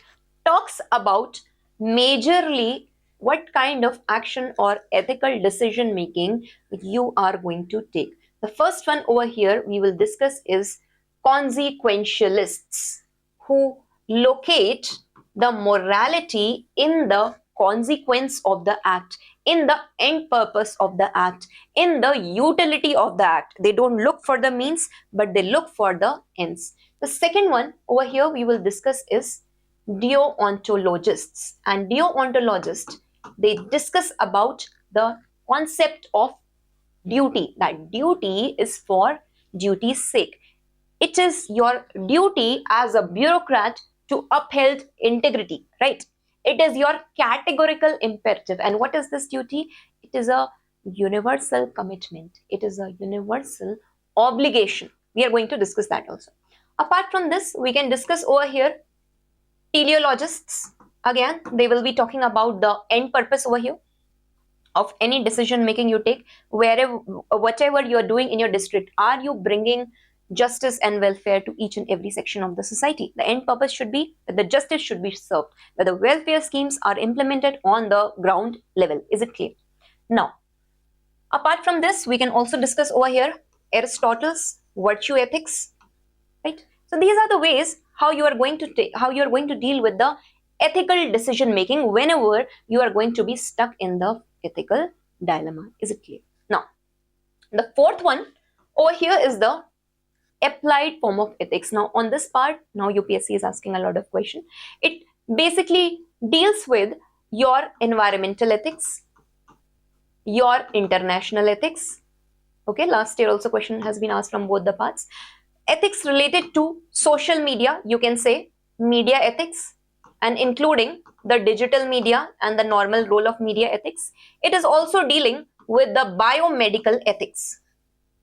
talks about majorly what kind of action or ethical decision making you are going to take. The first one over here we will discuss is consequentialists, who locate the morality in the consequence of the act, in the end purpose of the act, in the utility of the act. They don't look for the means, but they look for the ends. The second one over here we will discuss is deontologists. And deontologists, they discuss about the concept of duty, that duty is for duty's sake. It is your duty as a bureaucrat to uphold integrity, right? It is your categorical imperative. And what is this duty? It is a universal commitment. It is a universal obligation. We are going to discuss that also. Apart from this, we can discuss over here teleologists. Again, they will be talking about the end purpose over here of any decision making you take, wherever, whatever you are doing in your district. Are you bringing justice and welfare to each and every section of the society? The end purpose should be that the justice should be served, that the welfare schemes are implemented on the ground level. Is it clear? Now, apart from this, we can also discuss over here Aristotle's virtue ethics, right? So these are the ways how you are going to deal with the ethical decision making whenever you are going to be stuck in the ethical dilemma. Is it clear? Now, the fourth one over here is the applied form of ethics. Now, on this part, now UPSC is asking a lot of questions. It basically deals with your environmental ethics, your international ethics. Okay, last year also question has been asked from both the parts. Ethics related to social media, you can say media ethics, and including the digital media and the normal role of media ethics. It is also dealing with the biomedical ethics,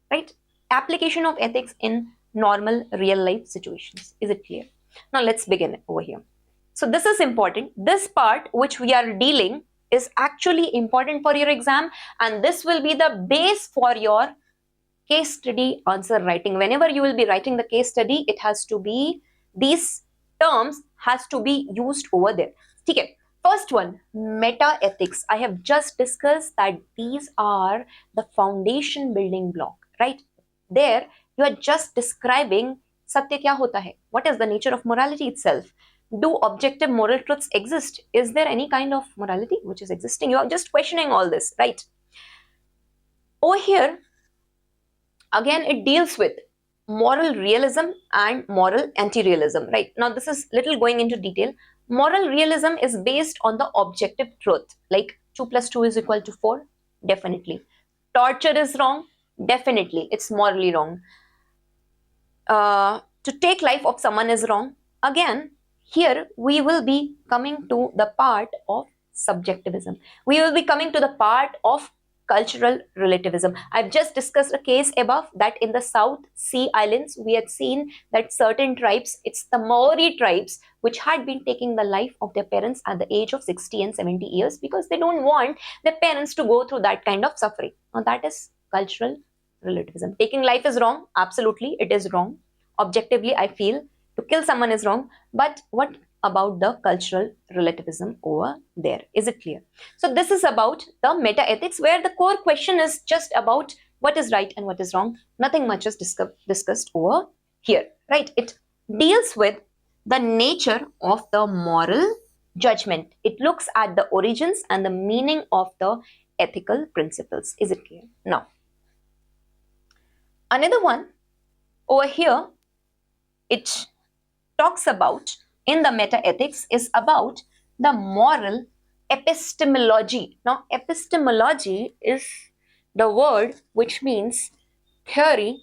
right? Application of ethics in normal real life situations. Is it clear? Now let's begin over here. So this is important. This part which we are dealing is actually important for your exam, and this will be the base for your case study answer writing. Whenever you will be writing the case study, it has to be, these terms has to be used over there. Okay. First one, meta ethics. I have just discussed that these are the foundation building block, right? There you are just describing satya kya hota hai, what is the nature of morality itself. Do objective moral truths exist? Is there any kind of morality which is existing? You are just questioning all this, right? Over here again, it deals with moral realism and moral anti-realism, right? Now this is little going into detail. Moral realism is based on the objective truth, like 2 plus 2 is equal to 4, definitely. Torture is wrong, definitely, it's morally wrong. To take life of someone is wrong. Again, here we will be coming to the part of subjectivism. We will be coming to the part of cultural relativism. I've just discussed a case above that in the South Sea Islands, we had seen that certain tribes, it's the Maori tribes, which had been taking the life of their parents at the age of 60 and 70 years because they don't want their parents to go through that kind of suffering. Now that is cultural relativism. Taking life is wrong. Absolutely, it is wrong. Objectively, I feel to kill someone is wrong. But what about the cultural relativism over there? Is it clear? So this is about the meta ethics, where the core question is just about what is right and what is wrong. Nothing much is discussed over here, right? It deals with the nature of the moral judgment. It looks at the origins and the meaning of the ethical principles. Is it clear? Now, another one over here, it talks about in the meta ethics is about the moral epistemology. Now, epistemology is the word which means theory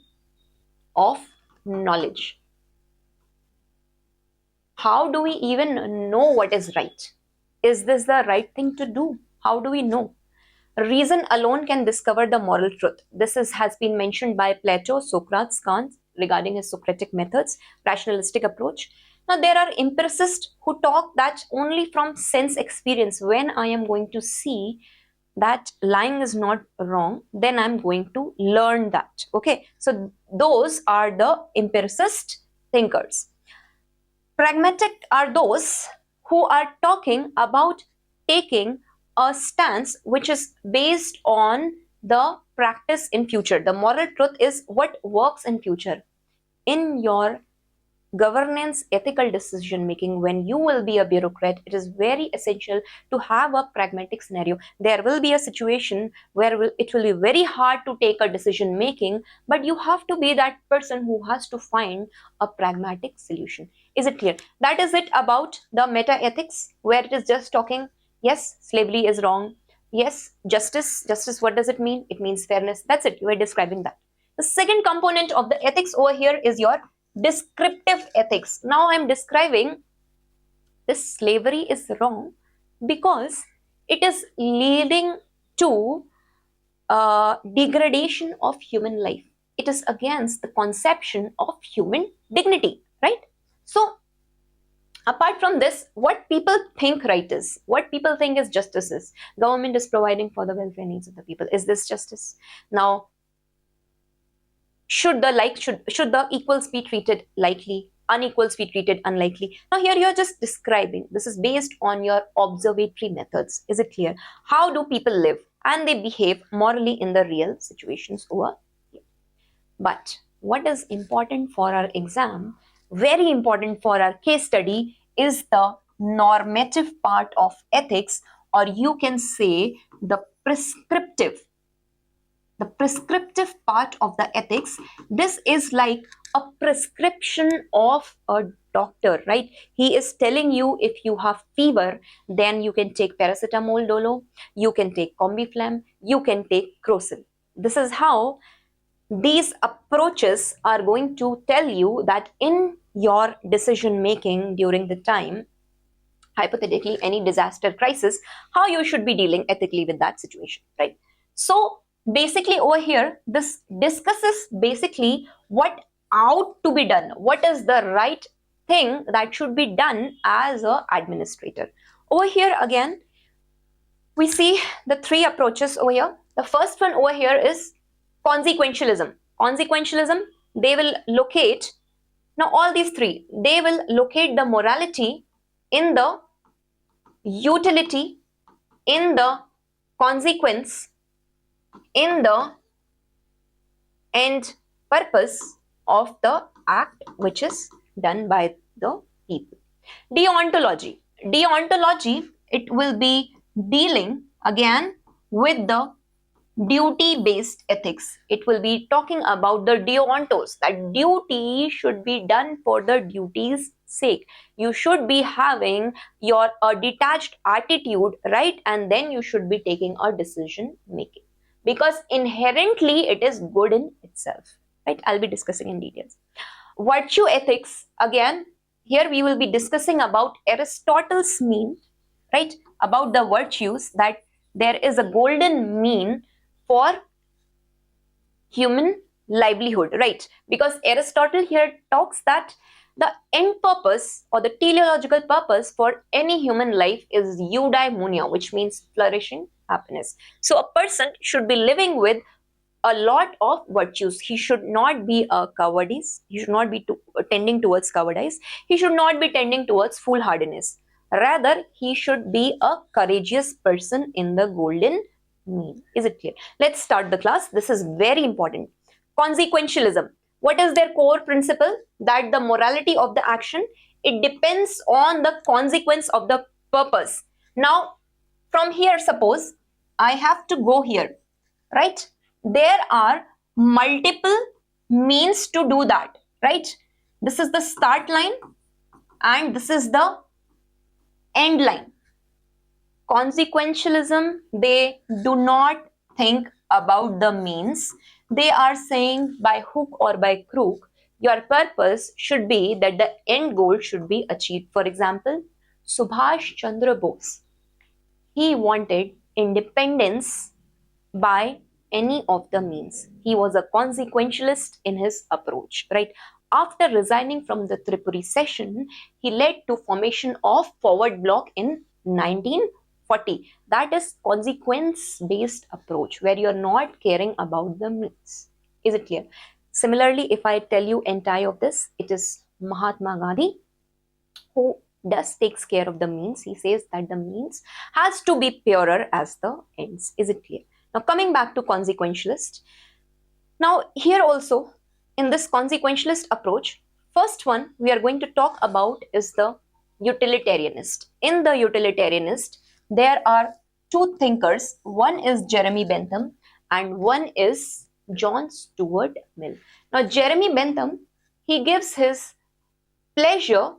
of knowledge. How do we even know what is right? Is this the right thing to do? How do we know? Reason alone can discover the moral truth. This has been mentioned by Plato, Socrates, Kant regarding his Socratic methods, rationalistic approach. Now, there are empiricists who talk that only from sense experience, when I am going to see that lying is not wrong, then I'm going to learn that. Okay, so those are the empiricist thinkers. Pragmatic are those who are talking about taking a stance which is based on the practice in future. The moral truth is what works in future. In your governance, ethical decision making, when you will be a bureaucrat, it is very essential to have a pragmatic scenario. There will be a situation where it will be very hard to take a decision making, but you have to be that person who has to find a pragmatic solution. Is it clear? That is it about the meta ethics, where it is just talking, yes, slavery is wrong, yes, justice, what does it mean? It means fairness. That's it. You are describing that. The second component of the ethics over here is your descriptive ethics. Now I'm describing this slavery is wrong because it is leading to degradation of human life. It is against the conception of human dignity, right? So apart from this, what people think right is, what people think is justice is, government is providing for the welfare needs of the people. Is this justice? Now, should the equals be treated likely, unequals be treated unlikely? Now here you're just describing, this is based on your observatory methods. Is it clear? How do people live and they behave morally in the real situations over here? But what is important for our exam, very important for our case study, is the normative part of ethics, or you can say the prescriptive part of the ethics. This is like a prescription of a doctor, right? He is telling you, if you have fever, then you can take paracetamol dolo, you can take combiflam, you can take crocin. This is how these approaches are going to tell you that in your decision making during the time, hypothetically any disaster crisis, how you should be dealing ethically with that situation, right? So basically over here, this discusses basically what ought to be done, what is the right thing that should be done as an administrator. Over here again, we see the three approaches over here. The first one over here is consequentialism. Consequentialism, they will locate, now all these three, they will locate the morality in the utility, in the consequence, in the end purpose of the act which is done by the people. Deontology, it will be dealing again with the duty-based ethics. It will be talking about the deontos, that duty should be done for the duty's sake. You should be having your detached attitude, right? And then you should be taking a decision making, because inherently it is good in itself, right? I'll be discussing in details. Virtue ethics, again, here we will be discussing about Aristotle's mean, right? About the virtues, that there is a golden mean for human livelihood, right? Because Aristotle here talks that the end purpose or the teleological purpose for any human life is eudaimonia, which means flourishing happiness. So a person should be living with a lot of virtues. He should not be a cowardice. He should not be tending towards cowardice. He should not be tending towards foolhardiness. Rather, he should be a courageous person in the golden mean. Is it clear? Let's start the class. This is very important. Consequentialism. What is their core principle? That the morality of the action, it depends on the consequence of the purpose. Now, from here, suppose I have to go here, right? There are multiple means to do that, right? This is the start line and this is the end line. Consequentialism, they do not think about the means. they are saying by hook or by crook, your purpose should be that the end goal should be achieved. For example, Subhash Chandra Bose, he wanted independence by any of the means. He was a consequentialist in his approach, right? After resigning from the Tripuri session, he led to formation of Forward Bloc in 1940. That is consequence-based approach where you're not caring about the means. Is it clear? Similarly, if I tell you entire of this, it is Mahatma Gandhi who does takes care of the means. He says that the means has to be purer as the ends. Is it clear? Now coming back to consequentialist. Now here also in this consequentialist approach, first one we are going to talk about is the utilitarianist. In the utilitarianist, there are two thinkers. One is Jeremy Bentham and one is John Stuart Mill. Now Jeremy Bentham, he gives his pleasure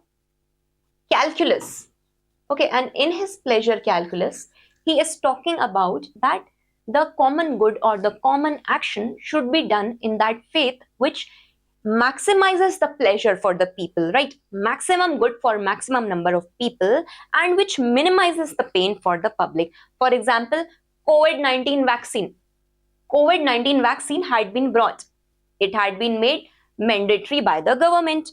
calculus. Okay, and in his pleasure calculus, he is talking about that the common good or the common action should be done in that faith which maximizes the pleasure for the people, right? Maximum good for maximum number of people and which minimizes the pain for the public. For example, COVID-19 vaccine. COVID-19 vaccine had been brought. It had been made mandatory by the government.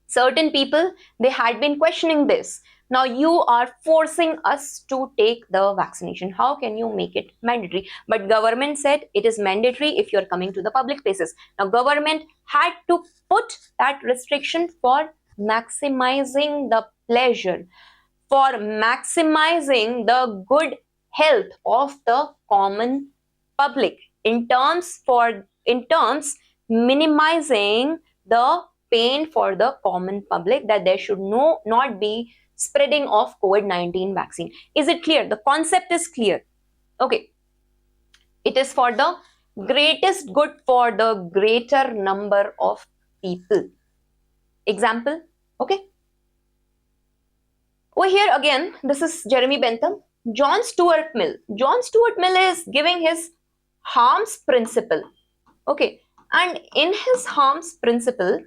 Certain people, they had been questioning this. Now you are forcing us to take the vaccination. How can you make it mandatory? But government said it is mandatory if you're coming to the public places. Now government had to put that restriction for maximizing the pleasure, for maximizing the good health of the common public, in terms minimizing the pain for the common public, that there should not be spreading of COVID-19 vaccine. Is it clear? The concept is clear. Okay. It is for the greatest good for the greater number of people. Example. Okay. Over here again, this is Jeremy Bentham. John Stuart Mill. John Stuart Mill is giving his harms principle. Okay. And in his harms principle,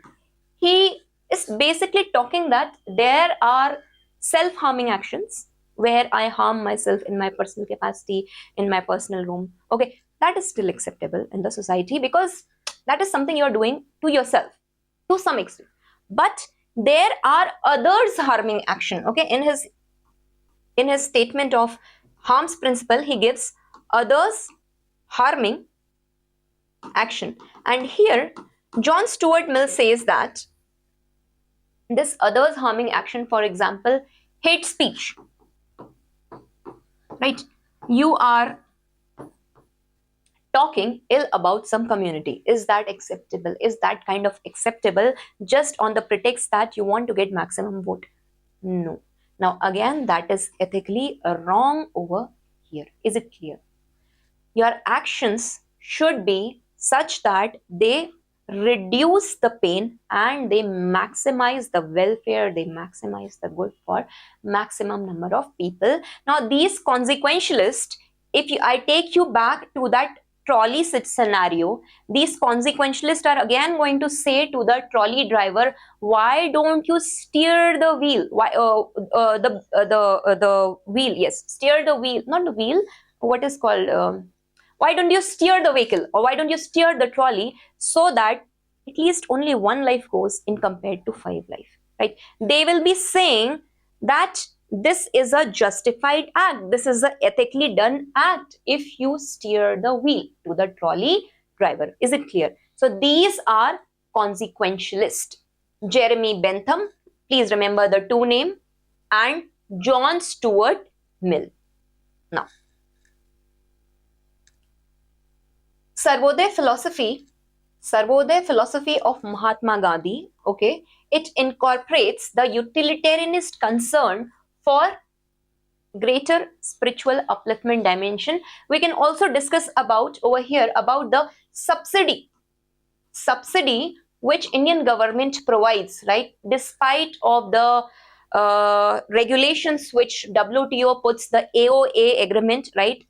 he is basically talking that there are self-harming actions where I harm myself in my personal capacity, in my personal room. Okay, that is still acceptable in the society because that is something you are doing to yourself to some extent. But there are others harming action. Okay, in his statement of harms principle, he gives others harming action. And here, John Stuart Mill says that this others harming action, for example, hate speech, right? You are talking ill about some community. Is that acceptable? Is that kind of acceptable just on the pretext that you want to get maximum vote? No. Now again, that is ethically wrong over here. Is it clear? Your actions should be such that they reduce the pain and they maximize the welfare, they maximize the good for maximum number of people. Now these consequentialists, I take you back to that trolley scenario, these consequentialists are again going to say to the trolley driver, why don't you steer the wheel? Why the wheel? Yes, steer the wheel, not the wheel. What is called? Why don't you steer the vehicle, or why don't you steer the trolley so that at least only one life goes in compared to 5 life, right? They will be saying that this is a justified act. This is an ethically done act if you steer the wheel to the trolley driver. Is it clear? So these are consequentialists. Jeremy Bentham, please remember the two names, and John Stuart Mill. Now, Sarvodaya philosophy of Mahatma Gandhi, okay, it incorporates the utilitarianist concern for greater spiritual upliftment dimension. We can also discuss about over here about the subsidy which Indian government provides, right? Despite of the regulations which WTO puts, the AOA agreement, right?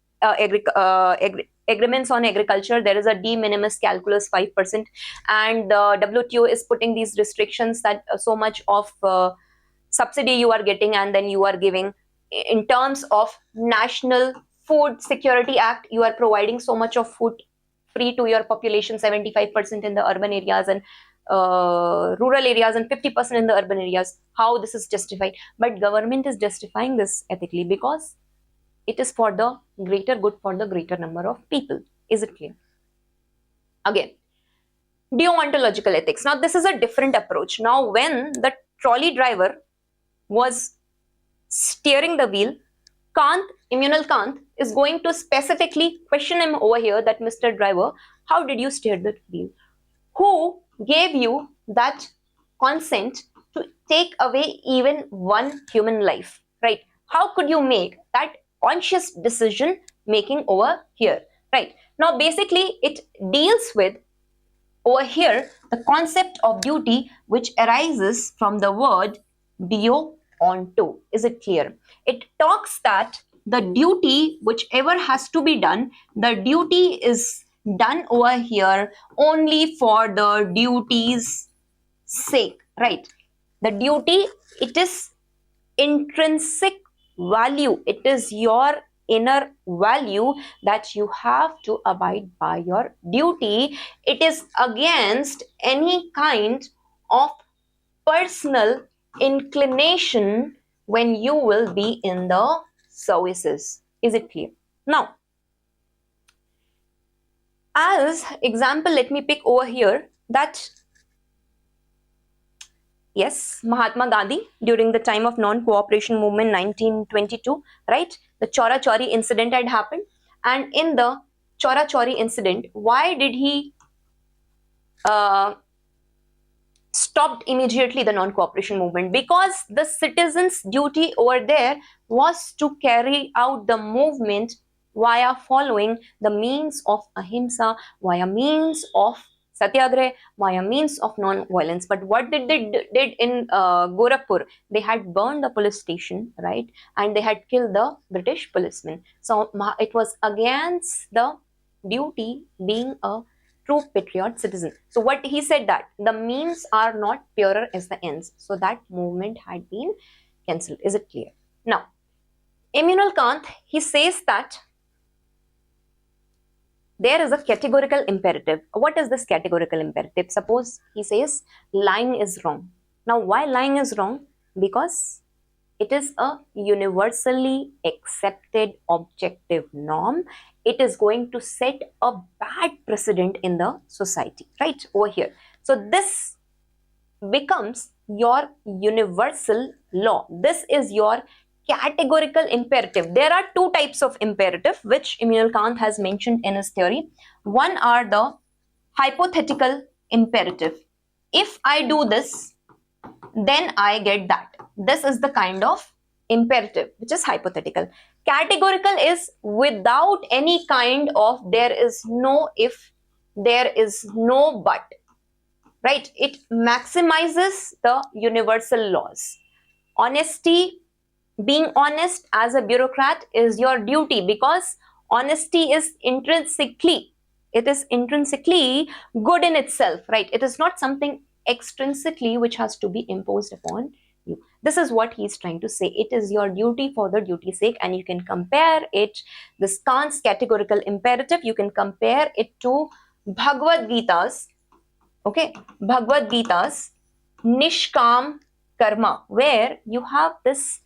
agreements on agriculture, there is a de minimis calculus 5%, and the WTO is putting these restrictions that so much of subsidy you are getting and then you are giving. In terms of National Food Security Act, you are providing so much of food free to your population, 75% in the urban areas and rural areas and 50% in the urban areas. How this is justified? But government is justifying this ethically because it is for the greater good, for the greater number of people. Is it clear? Again, deontological ethics. Now this is a different approach. Now when the trolley driver was steering the wheel, Immanuel Kant is going to specifically question him over here that, Mr. Driver, how did you steer the wheel? Who gave you that consent to take away even one human life, right? How could you make that conscious decision making over here, right? Now basically it deals with over here the concept of duty, which arises from the word deo onto. Is it clear? It talks that the duty whichever has to be done, the duty is done over here only for the duty's sake, right? The duty, it is intrinsic value, it is your inner value that you have to abide by your duty. It is against any kind of personal inclination when you will be in the services. Is it clear? Now, as example, let me pick over here that yes, Mahatma Gandhi during the time of non-cooperation movement 1922, right? The Chora Chori incident had happened, and in the Chora Chori incident, why did he stopped immediately the non-cooperation movement? Because the citizens' duty over there was to carry out the movement via following the means of ahimsa, via means of satyagrah, via means of non-violence. But what did they did in Gorakhpur? They had burned the police station, right? And they had killed the British policemen. So it was against the duty being a true patriot citizen. So what he said, that the means are not purer as the ends. So that movement had been cancelled. Is it clear? Now, Immanuel Kant, he says that there is a categorical imperative. What is this categorical imperative? Suppose he says lying is wrong. Now, why lying is wrong? Because it is a universally accepted objective norm. It is going to set a bad precedent in the society, right? Over here. So this becomes your universal law. This is your categorical imperative. There are two types of imperative which Immanuel Kant has mentioned in his theory. One are the hypothetical imperative. If I do this, then I get that. This is the kind of imperative which is hypothetical. Categorical is without any kind of there is no if, there is no but, right? It maximizes the universal laws. Honesty, being honest as a bureaucrat is your duty, because honesty is intrinsically good in itself, right? It is not something extrinsically which has to be imposed upon you. This is what he is trying to say. It is your duty for the duty's sake, and you can compare it, this Kant's categorical imperative, you can compare it to Bhagavad Gita's, okay, Bhagavad Gita's Nishkam Karma, where you have this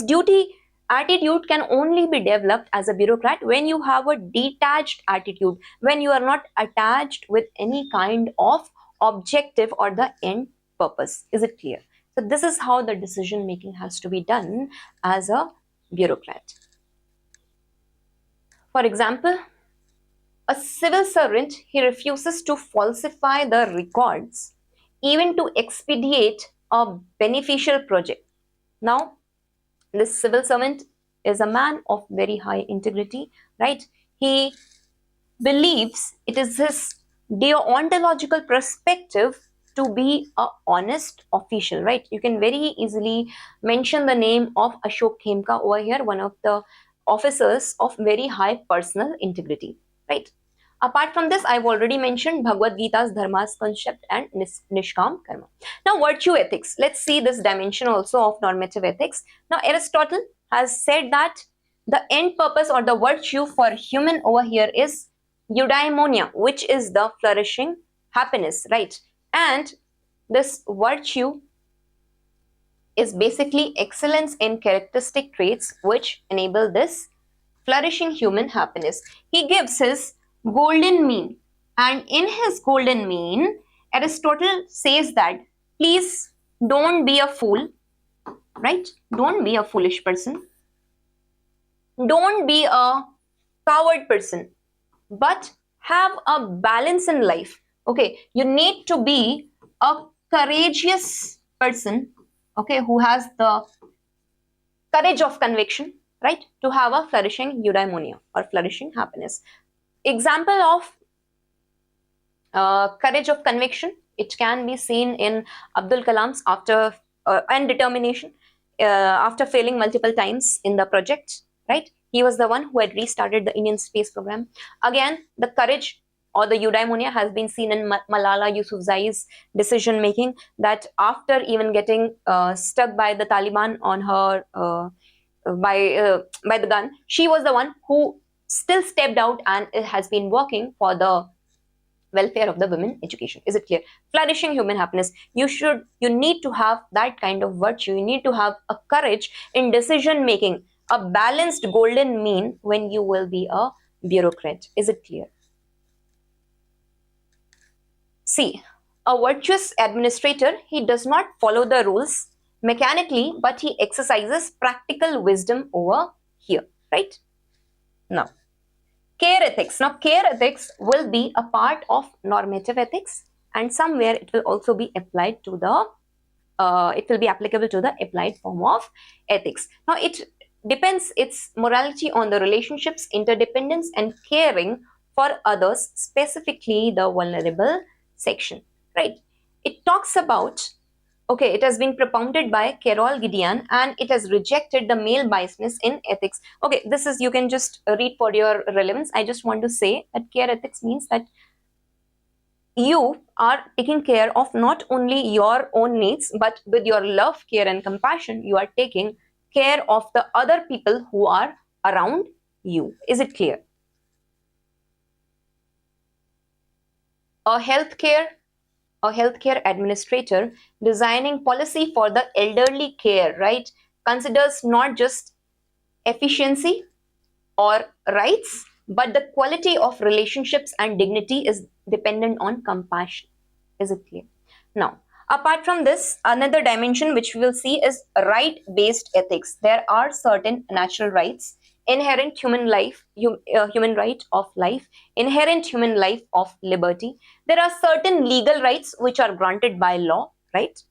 duty attitude can only be developed as a bureaucrat when you have a detached attitude, when you are not attached with any kind of objective or the end purpose. Is it clear? So this is how the decision making has to be done as a bureaucrat. For example, a civil servant, he refuses to falsify the records even to expedite a beneficial project. Now, this civil servant is a man of very high integrity, right? He believes it is his deontological perspective to be a honest official, right? You can very easily mention the name of Ashok Khemka over here, one of the officers of very high personal integrity, right? Apart from this, I've already mentioned Bhagavad Gita's dharmas concept and nishkam karma. Now, virtue ethics. Let's see this dimension also of normative ethics. Now, Aristotle has said that the end purpose or the virtue for human over here is eudaimonia, which is the flourishing happiness, right? And this virtue is basically excellence in characteristic traits which enable this flourishing human happiness. He gives his golden mean, and in his golden mean, Aristotle says that please don't be a fool, right? Don't be a foolish person. Don't be a coward person, but have a balance in life. Okay, you need to be a courageous person, okay, who has the courage of conviction, right, to have a flourishing eudaimonia or flourishing happiness. Example of courage of conviction, it can be seen in Abdul Kalam's and determination after failing multiple times in the project, right? He was the one who had restarted the Indian space program. Again, the courage or the eudaimonia has been seen in Malala Yousafzai's decision making, that after even getting stuck by the Taliban on her by the gun, she was the one who still stepped out and has been working for the welfare of the women education. Is it clear? Flourishing human happiness. You need to have that kind of virtue. You need to have a courage in decision making, a balanced golden mean when you will be a bureaucrat. Is it clear? See, a virtuous administrator, he does not follow the rules mechanically, but he exercises practical wisdom over here, right? Now, care ethics. Now, care ethics will be a part of normative ethics, and somewhere it will also be applied to the, it will be applicable to the applied form of ethics. Now, it depends its morality on the relationships, interdependence, and caring for others, specifically the vulnerable section, right? It talks about, okay, it has been propounded by Carol Gideon, and it has rejected the male biasness in ethics. Okay, this is, you can just read for your relevance. I just want to say that care ethics means that you are taking care of not only your own needs, but with your love, care, and compassion, you are taking care of the other people who are around you. Is it clear? A healthcare administrator designing policy for the elderly care, right, considers not just efficiency or rights, but the quality of relationships and dignity is dependent on compassion. Is it clear? Now, apart from this, another dimension which we will see is right-based ethics. There are certain natural rights, inherent human life, human right of life, inherent human life of liberty. There are certain legal rights which are granted by law, right?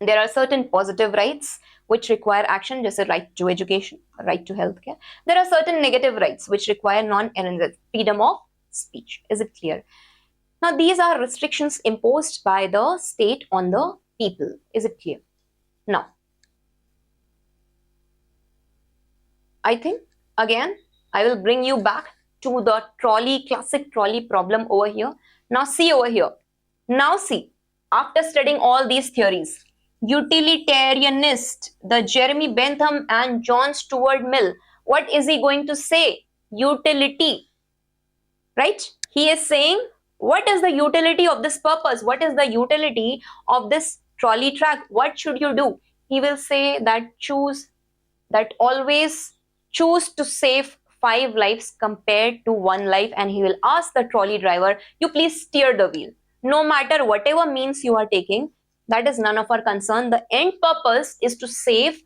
There are certain positive rights which require action, just a right to education, a right to healthcare. There are certain negative rights which require non-errant freedom of speech. Is it clear? Now, these are restrictions imposed by the state on the people. Is it clear? Now, I think, again, I will bring you back to the classic trolley problem over here. Now, see over here. Now, see, after studying all these theories, utilitarianist, the Jeremy Bentham and John Stuart Mill, what is he going to say? Utility, right? He is saying, what is the utility of this purpose? What is the utility of this trolley track? What should you do? He will say that always choose to save 5 lives compared to 1 life, and he will ask the trolley driver, you please steer the wheel. No matter whatever means you are taking, that is none of our concern. The end purpose is to save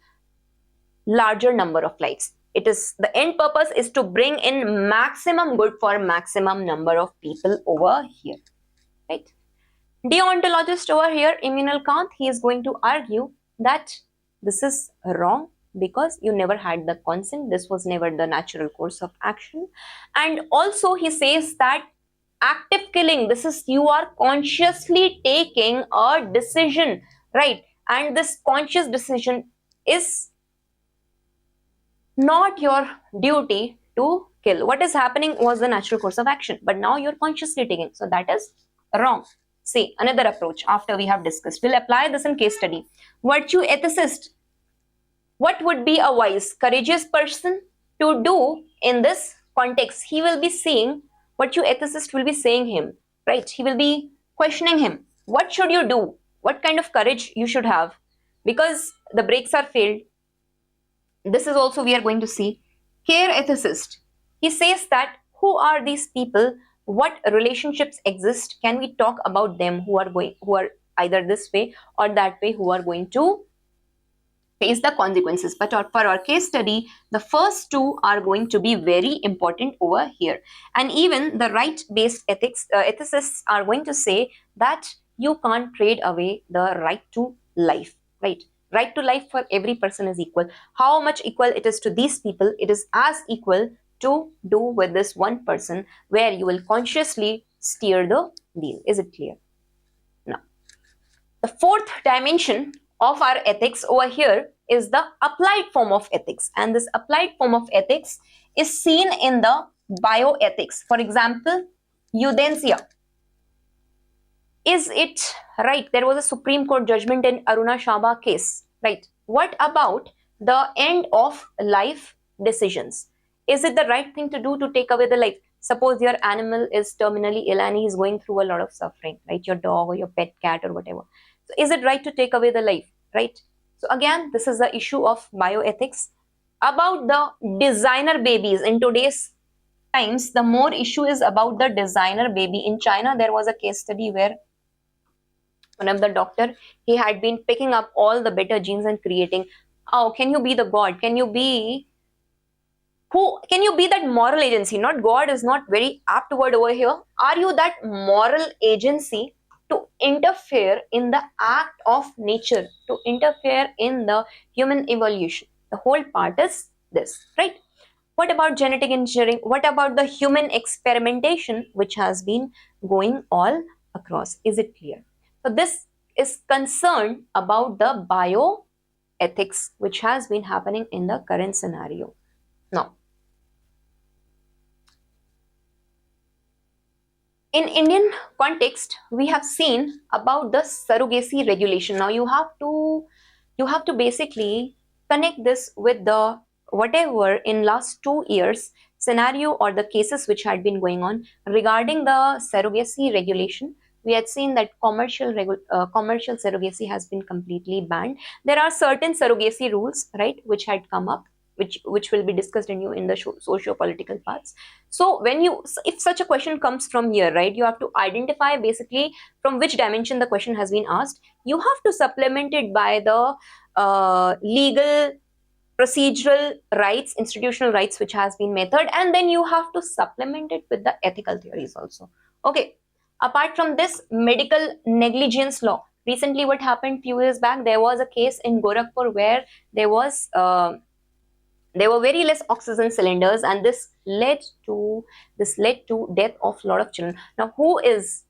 larger number of lives. The end purpose is to bring in maximum good for maximum number of people over here, right? Deontologist over here, Immanuel Kant, he is going to argue that this is wrong because you never had the consent. This was never the natural course of action. And also he says that active killing, this is, you are consciously taking a decision, right? And this conscious decision is not your duty to kill. What is happening was the natural course of action, but now you're consciously taking. So that is wrong. See, another approach after we have discussed. We'll apply this in case study. Virtue ethicist. What would be a wise, courageous person to do in this context? He will be seeing, virtue ethicist will be saying him, right? He will be questioning him. What should you do? What kind of courage you should have? Because the brakes are failed. This is also we are going to see. Care ethicist. He says that who are these people? What relationships exist? Can we talk about them who are either this way or that way, who are going to face the consequences? But for our case study, the first two are going to be very important over here. And even the right-based ethicists are going to say that you can't trade away the right to life, right? Right to life for every person is equal. How much equal it is to these people, it is as equal to do with this one person, where you will consciously steer the wheel. Is it clear? Now, the fourth dimension of our ethics over here is the applied form of ethics, and this applied form of ethics is seen in the bioethics. For example, euthanasia. Is it right? There was a Supreme Court judgment in Aruna Shaba case, right? What about the end of life decisions? Is it the right thing to do to take away the life? Suppose your animal is terminally ill and he's going through a lot of suffering, right? Your dog or your pet cat or whatever. So is it right to take away the life, right? So again, this is the issue of bioethics. About the designer babies in today's times, the more issue is about the designer baby. In China, there was a case study where one of the doctor, he had been picking up all the better genes and creating. Oh, can you be the god? Can you be who? Can you be that moral agency? Not God is not very apt word over here. Are you that moral agency to interfere in the act of nature, to interfere in the human evolution? The whole part is this, right? What about genetic engineering? What about the human experimentation, which has been going all across? Is it clear? So this is concerned about the bioethics, which has been happening in the current scenario. Now, in Indian context, we have seen about the surrogacy regulation. Now you have to basically connect this with the whatever in last 2 years scenario or the cases which had been going on regarding the surrogacy regulation. We had seen that commercial surrogacy has been completely banned. There are certain surrogacy rules, right, which had come up, which will be discussed in the socio-political parts. So if such a question comes from here, right, you have to identify basically from which dimension the question has been asked. You have to supplement it by the legal, procedural rights, institutional rights which has been method, and then you have to supplement it with the ethical theories also. Okay. Apart from this, medical negligence law. Recently, what happened few years back, there was a case in Gorakhpur where there were very less oxygen cylinders, and this led to death of a lot of children. Now, who is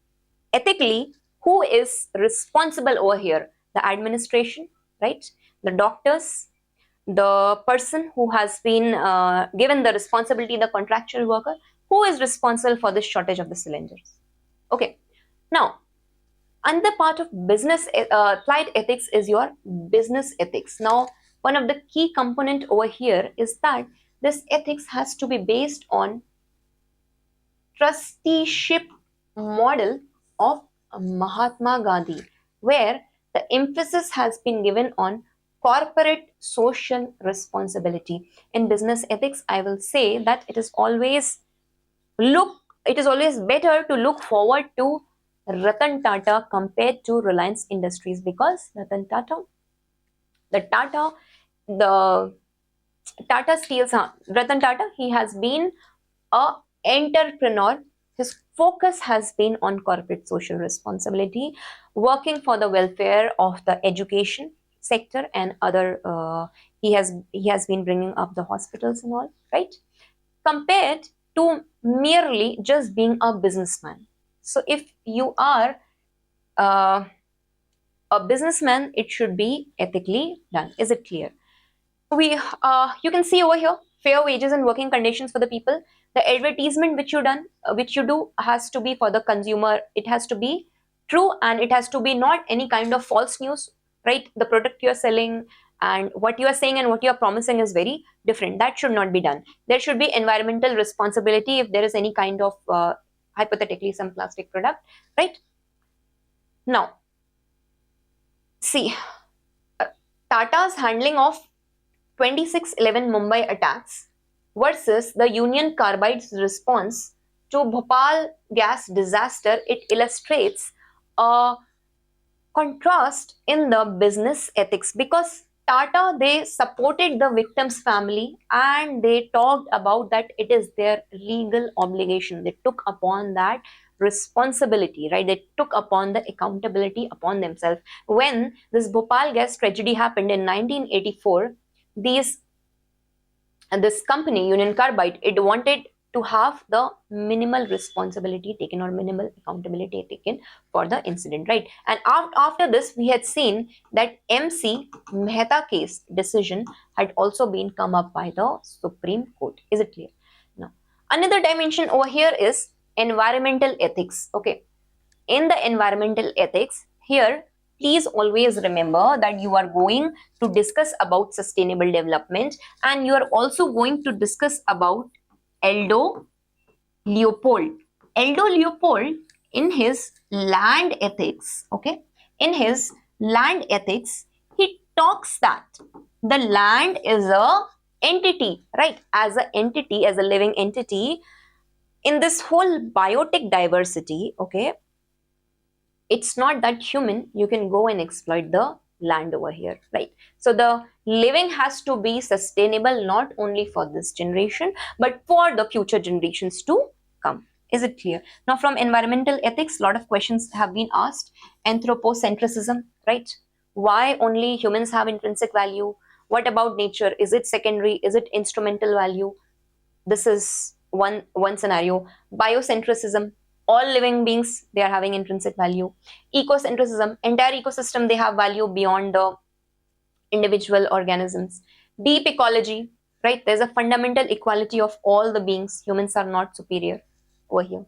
responsible over here? The administration, right? The doctors, the person who has been given the responsibility, the contractual worker, who is responsible for this shortage of the cylinders? Okay, now another part of business applied ethics is your business ethics. Now, one of the key component over here is that this ethics has to be based on trusteeship model of Mahatma Gandhi, where the emphasis has been given on corporate social responsibility. In business ethics, I will say that it is always better to look forward to Ratan Tata compared to Reliance Industries, because Ratan Tata, Tata Steel's Ratan Tata, he has been an entrepreneur. His focus has been on corporate social responsibility, working for the welfare of the education sector and other. He has been bringing up the hospitals and all, right? Compared to merely just being a businessman. So if you are a businessman, it should be ethically done. Is it clear? You can see over here fair wages and working conditions for the people. The advertisement which you do has to be for the consumer. It has to be true, and it has to be not any kind of false news, right? The product you're selling and what you are saying and what you are promising is very different. That should not be done. There should be environmental responsibility if there is any kind of hypothetically some plastic product, right? Now, see, Tata's handling of 26/11 Mumbai attacks versus the Union Carbide's response to Bhopal gas disaster, it illustrates a contrast in the business ethics, because Tata, they supported the victim's family and they talked about that it is their legal obligation. They took upon that responsibility, right? They took upon the accountability upon themselves. When this Bhopal gas tragedy happened in 1984, this company, Union Carbide, it wanted to have the minimal responsibility taken or minimal accountability taken for the incident, right? And after this, we had seen that MC Mehta case decision had also been come up by the Supreme Court. Is it clear? Now, another dimension over here is environmental ethics. Okay, in the environmental ethics, here please always remember that you are going to discuss about sustainable development, and you are also going to discuss about Aldo Leopold. Aldo Leopold, in his land ethics, okay, in his land ethics, he talks that the land is a entity, right? As an entity, as a living entity, in this whole biotic diversity, okay, it's not that human, you can go and exploit the land over here, right? So the living has to be sustainable not only for this generation, but for the future generations to come. Is it clear? Now, from environmental ethics, a lot of questions have been asked. Anthropocentrism, right? Why only humans have intrinsic value? What about nature? Is it secondary? Is it instrumental value? This is one scenario. Biocentrism, all living beings, they are having intrinsic value. Ecocentrism, entire ecosystem, they have value beyond the individual organisms. Deep ecology, right? There's a fundamental equality of all the beings. Humans are not superior over here.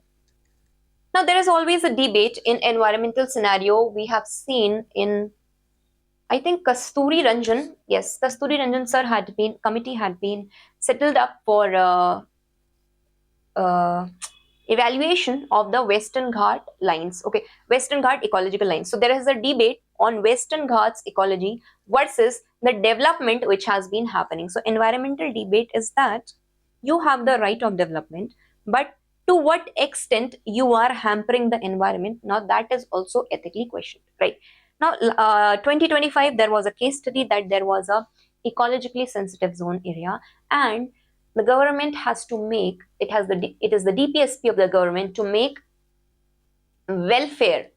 Now, there is always a debate in environmental scenario. We have seen in, I think, Kasturi Ranjan, yes, Kasturi Ranjan sir committee had been settled up for evaluation of the Western Ghat lines, okay, Western Ghat ecological lines. So there is a debate on Western Ghats ecology versus the development which has been happening. So environmental debate is that you have the right of development, but to what extent you are hampering the environment, now that is also ethically questioned, right? Now, 2025, there was a case study that there was a ecologically sensitive zone area, and the government has to make, it is the DPSP of the government to make welfare,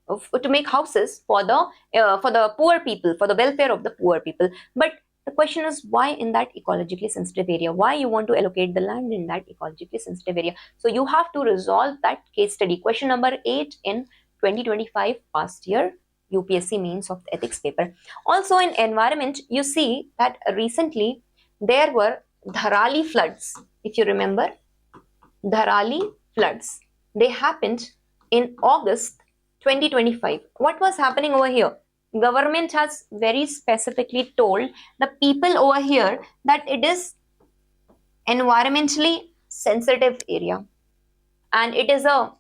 to make houses for the poor people, for the welfare of the poor people. But the question is, why in that ecologically sensitive area? Why you want to allocate the land in that ecologically sensitive area? So you have to resolve that case study. Question number 8 in 2025 past year UPSC Mains of the ethics paper. Also in environment, you see that recently there were Dharali floods. If you remember, Dharali floods, they happened in August 2025. What was happening over here? Government has very specifically told the people over here that it is environmentally sensitive area, and it is a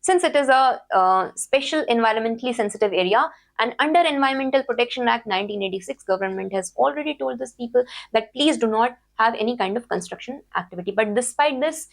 since it is a special environmentally sensitive area, and under Environmental Protection Act 1986, government has already told these people that please do not have any kind of construction activity. But despite this,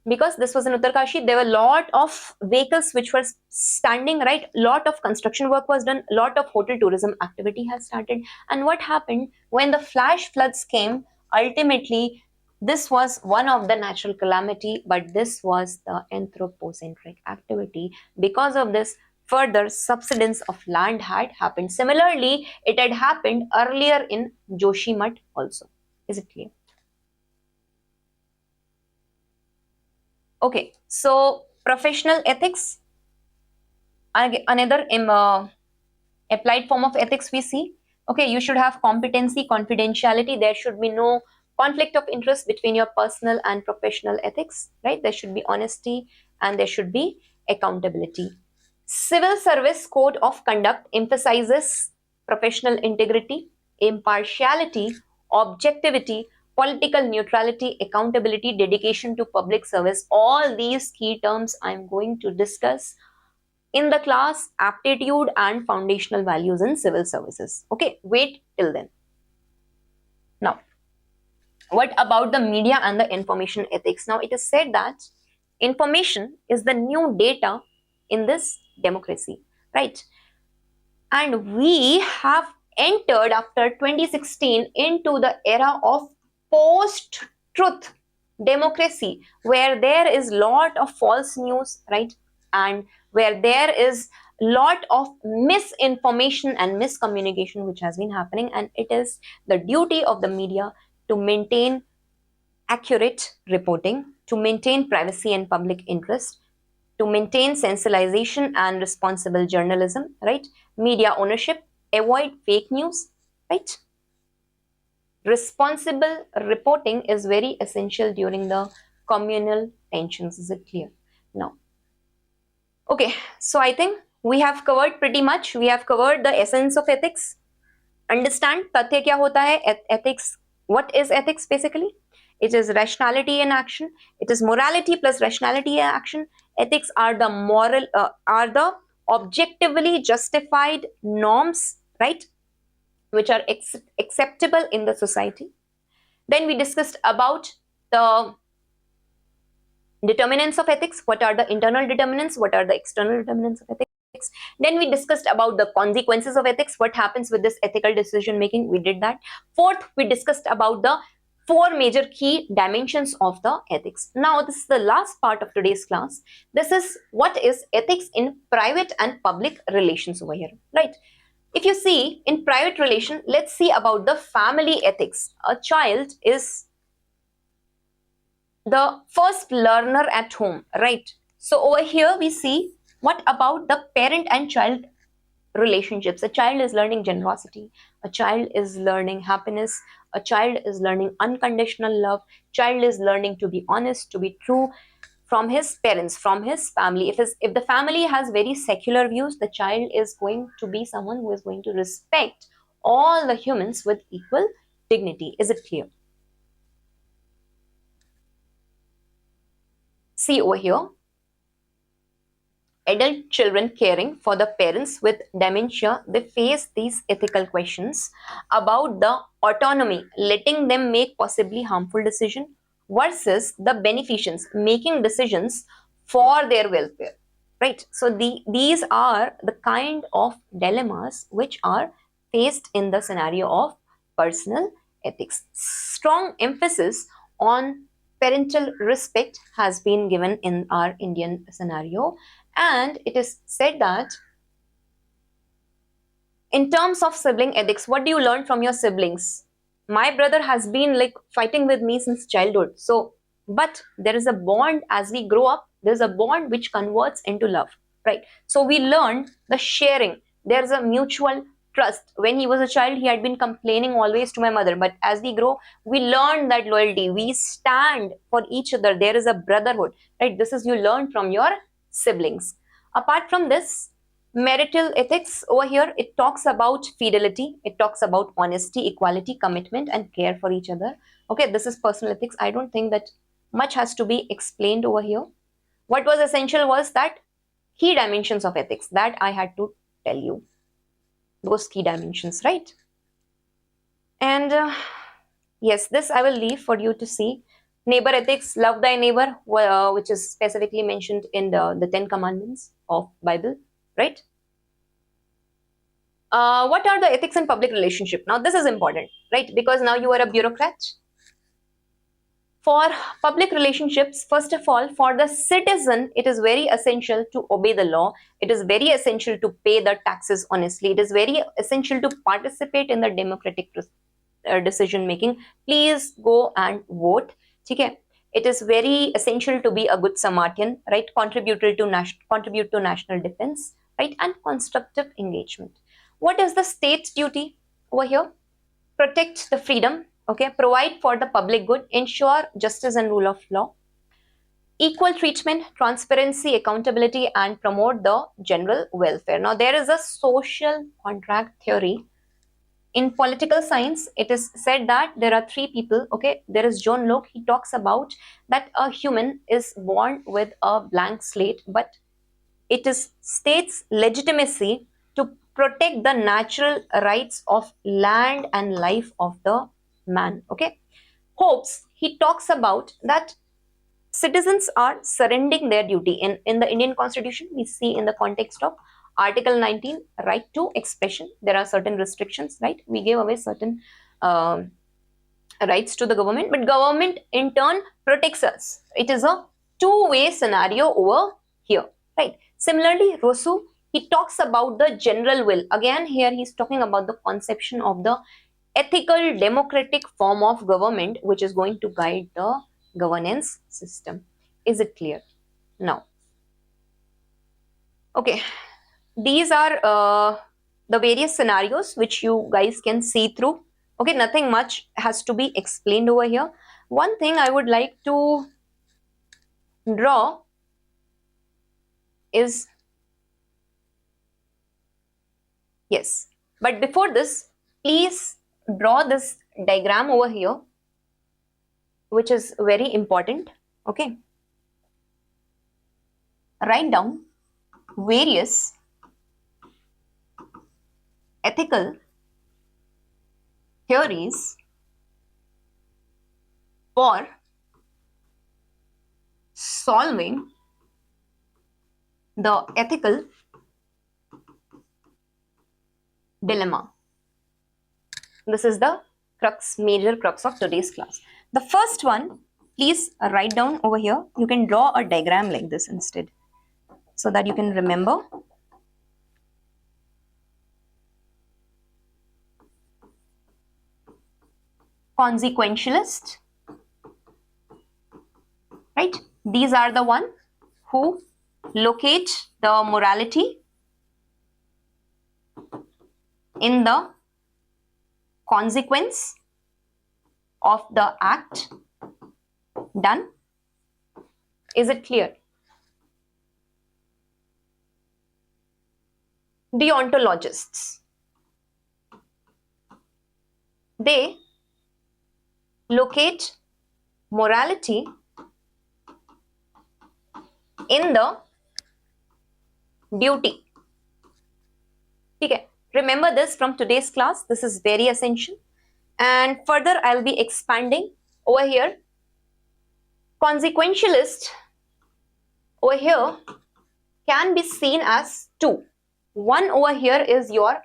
because this was in Uttarkashi, there were a lot of vehicles which were standing, right? Lot of construction work was done, lot of hotel tourism activity has started. And what happened when the flash floods came? Ultimately, this was one of the natural calamity, but this was the anthropocentric activity. Because of this, further subsidence of land had happened. Similarly, it had happened earlier in Joshimath also. Is it clear? Okay, so professional ethics, another applied form of ethics we see. Okay, you should have competency, confidentiality. There should be no conflict of interest between your personal and professional ethics, right? There should be honesty and there should be accountability. Civil Service Code of Conduct emphasizes professional integrity, impartiality, objectivity, political neutrality, accountability, dedication to public service. All these key terms I'm going to discuss in the class aptitude and foundational values in civil services. Okay, wait till then. Now, what about the media and the information ethics? Now, it is said that information is the new data in this democracy, right? And we have entered after 2016 into the era of post-truth democracy, where there is lot of false news, right? And where there is lot of misinformation and miscommunication which has been happening, and it is the duty of the media to maintain accurate reporting, to maintain privacy and public interest, to maintain sensitization and responsible journalism, right? Media ownership, avoid fake news, right? Responsible reporting is very essential during the communal tensions. Is it clear? Now, okay, so I think we have covered pretty much. We have covered the essence of ethics. Understand तथ्य क्या होता है? Ethics. What is ethics basically? It is rationality in action. It is morality plus rationality in action. Ethics are the objectively justified norms, right, which are acceptable in the society. Then we discussed about the determinants of ethics. What are the internal determinants? What are the external determinants of ethics? Then we discussed about the consequences of ethics. What happens with this ethical decision making? We did that. Fourth, we discussed about the 4 major key dimensions of the ethics. Now, this is the last part of today's class. This is what is ethics in private and public relations over here, right? If you see in private relation, let's see about the family ethics. A child is the first learner at home, right? So over here we see what about the parent and child relationships. A child is learning generosity, a child is learning happiness, a child is learning unconditional love, child is learning to be honest, to be true from his parents, from his family. If the family has very secular views, the child is going to be someone who is going to respect all the humans with equal dignity. Is it clear? See over here, adult children caring for the parents with dementia, they face these ethical questions about the autonomy, letting them make possibly harmful decisions, versus the beneficents, making decisions for their welfare, right? So these are the kind of dilemmas which are faced in the scenario of personal ethics. Strong emphasis on parental respect has been given in our Indian scenario. And it is said that in terms of sibling ethics, what do you learn from your siblings? My brother has been like fighting with me since childhood. So, but there is a bond as we grow up. There's a bond which converts into love, right? So we learn the sharing. There's a mutual trust. When he was a child, he had been complaining always to my mother. But as we grow, we learn that loyalty. We stand for each other. There is a brotherhood, right? This is you learn from your siblings. Apart from this, marital ethics over here, it talks about fidelity, it talks about honesty, equality, commitment, and care for each other. Okay, this is personal ethics. I don't think that much has to be explained over here. What was essential was that key dimensions of ethics that I had to tell you. Those key dimensions, right? And yes, this I will leave for you to see. Neighbor ethics, love thy neighbor, which is specifically mentioned in the 10 commandments of Bible, right? What are the ethics in public relationship? Now this is important, right? Because now you are a bureaucrat. For public relationships, first of all, for the citizen, it is very essential to obey the law. It is very essential to pay the taxes honestly. It is very essential to participate in the democratic decision making. Please go and vote. Okay? It is very essential to be a good Samaritan, right? Contribute to national defense, right? And constructive engagement. What is the state's duty over here? Protect the freedom, Okay, provide for the public good, ensure justice and rule of law, equal treatment, transparency, accountability, and promote the general welfare. Now, there is a social contract theory. In political science, it is said that there are three people. Okay, there is John Locke. He talks about that a human is born with a blank slate, but it is state's legitimacy to protect the natural rights of land and life of the man. Okay, Hobbes, he talks about that citizens are surrendering their duty. In the Indian Constitution, we see in the context of Article 19, right to expression, there are certain restrictions, right? We gave away certain rights to the government, but government in turn protects us. It is a two-way scenario over here, right? Similarly, Rousseau, he talks about the general will. Again, here he's talking about the conception of the ethical democratic form of government, which is going to guide the governance system. Is it clear? Now, okay, these are the various scenarios which you guys can see through. Okay, nothing much has to be explained over here. One thing I would like to draw is, yes, but before this, please draw this diagram over here, which is very important. Okay, write down various ethical theories for solving the ethical dilemma. This is the major crux of today's class. The first one, please write down over here. You can draw a diagram like this instead, so that you can remember. Consequentialist, right? These are the one who locate the morality in the consequence of the act done. Is it clear? Deontologists, they locate morality in the duty. Okay, remember this from today's class. This is very essential. And further, I'll be expanding over here. Consequentialist over here can be seen as two. One over here is your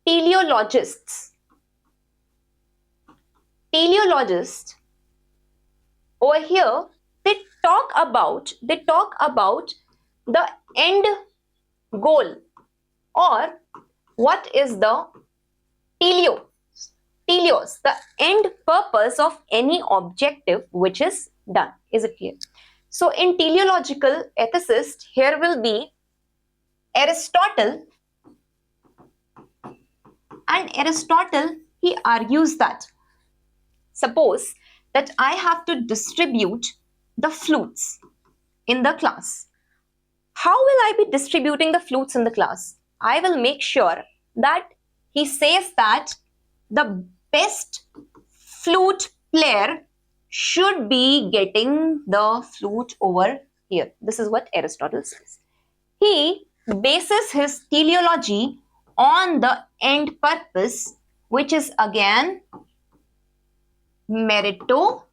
teleologists. Teleologists over here, they talk about the end goal, or what is the teleos, the end purpose of any objective which is done. Is it clear? So in teleological ethicist, here will be Aristotle, and Aristotle, he argues that suppose that I have to distribute the flutes in the class. How will I be distributing the flutes in the class? I will make sure that he says that the best flute player should be getting the flute over here. This is what Aristotle says. He bases his teleology on the end purpose, which is again meritocracy.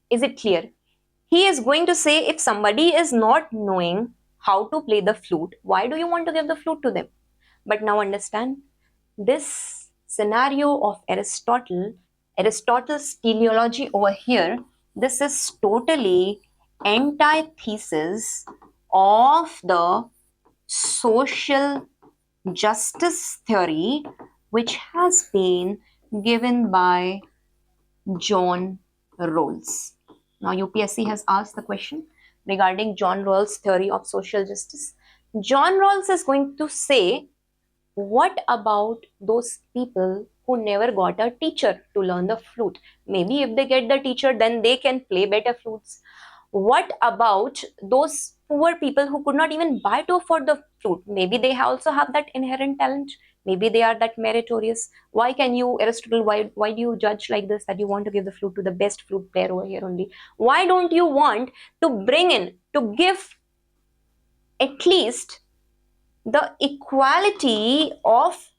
Is it clear? He is going to say, if somebody is not knowing how to play the flute, why do you want to give the flute to them? But now understand, this scenario of Aristotle's teleology over here, this is totally antithesis of the social justice theory which has been given by John Rawls. Now UPSC has asked the question regarding John Rawls' theory of social justice. John Rawls is going to say What about those people who never got a teacher to learn the flute? Maybe if they get the teacher, then they can play better flutes. What about those poor people who could not even buy to afford the flute? Maybe they also have that inherent talent. Maybe they are that meritorious. Why can you, Aristotle, why do you judge like this, that you want to give the flute to the best flute player over here only? Why don't you want to bring in, to give at least the equality of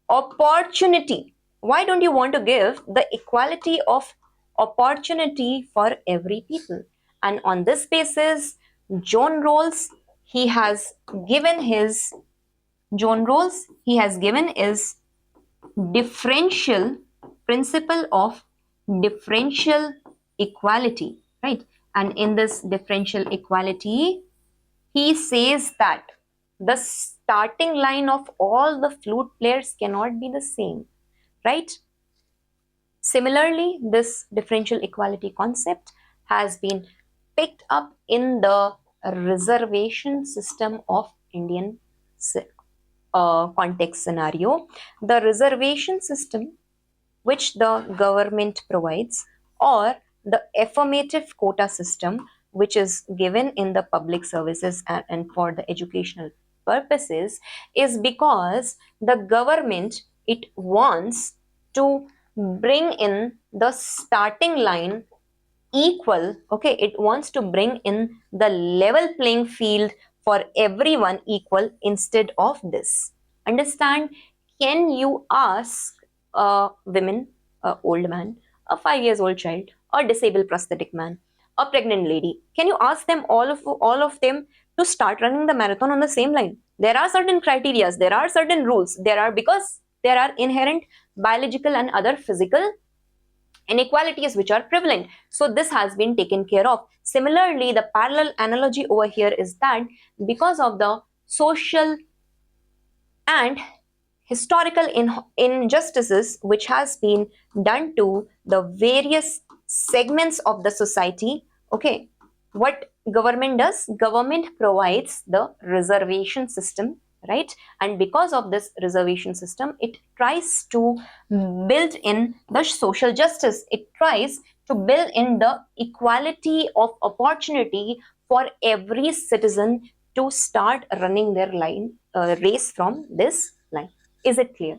opportunity? Why don't you want to give the equality of opportunity for every people? And on this basis, John Rawls, he has given his John Rawls, he has given his differential principle of differential equality, right? And in this differential equality, he says that the starting line of all the flute players cannot be the same, right? Similarly, this differential equality concept has been picked up in the reservation system of Indian context scenario. The reservation system which the government provides, or the affirmative quota system which is given in the public services and for the educational purposes, is because the government, it wants to bring in the starting line equal. Okay, it wants to bring in the level playing field for everyone equal instead of this. Understand? Can you ask a woman, a old man, a 5 years old child, a disabled prosthetic man, a pregnant lady, can you ask them, all of them, to start running the marathon on the same line? There are certain criteria, there are certain rules, there are, because there are inherent biological and other physical inequalities which are prevalent. So this has been taken care of. Similarly, the parallel analogy over here is that because of the social and historical injustices which has been done to the various segments of the society, okay, what government does? Government provides the reservation system, right? And because of this reservation system, it tries to build in the social justice. It tries to build in the equality of opportunity for every citizen to start running their race from this line. Is it clear?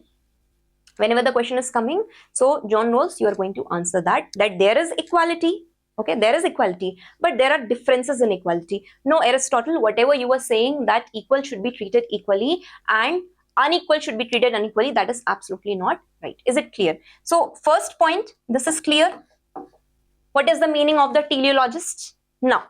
Whenever the question is coming, so John Rawls, you are going to answer that there is equality. Okay, there is equality, but there are differences in equality. No, Aristotle, whatever you were saying that equal should be treated equally and unequal should be treated unequally, that is absolutely not right. Is it clear? So first point, this is clear. What is the meaning of the teleologist? Now,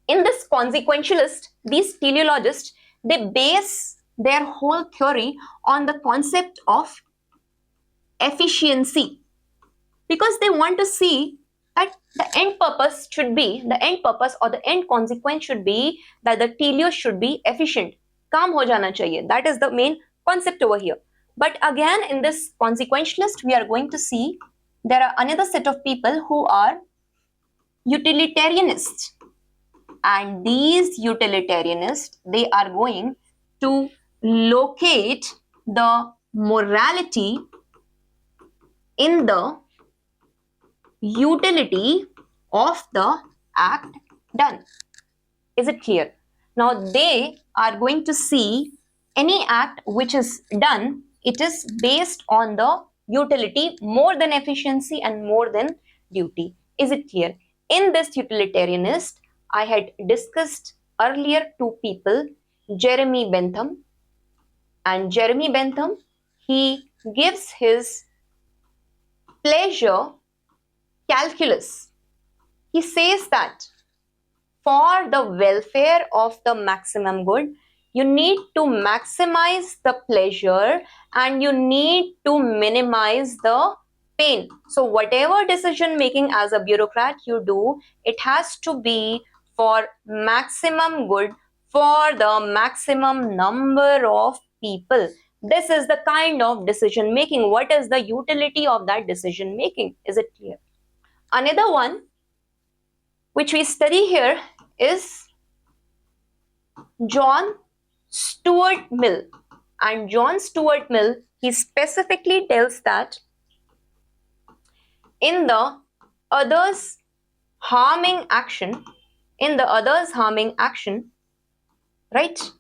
in this consequentialist, these teleologists, they base their whole theory on the concept of efficiency, because they want to see that the end purpose or the end consequence should be that the teleo should be efficient. Kaam ho jana chahiye. That is the main concept over here. But again, in this consequentialist, we are going to see there are another set of people who are utilitarianists. And these utilitarianists, they are going to locate the morality in the utility of the act done. Is it clear? Now they are going to see any act which is done, it is based on the utility more than efficiency and more than duty. Is it clear? In this utilitarianist, I had discussed earlier two people, Jeremy Bentham. And Jeremy Bentham, he gives his pleasure calculus. He says that for the welfare of the maximum good, you need to maximize the pleasure and you need to minimize the pain. So whatever decision making as a bureaucrat you do, it has to be for maximum good for the maximum number of people. This is the kind of decision making. What is the utility of that decision making? Is it clear? Another one which we study here is John Stuart Mill. And John Stuart Mill, he specifically tells that in the others harming action, right,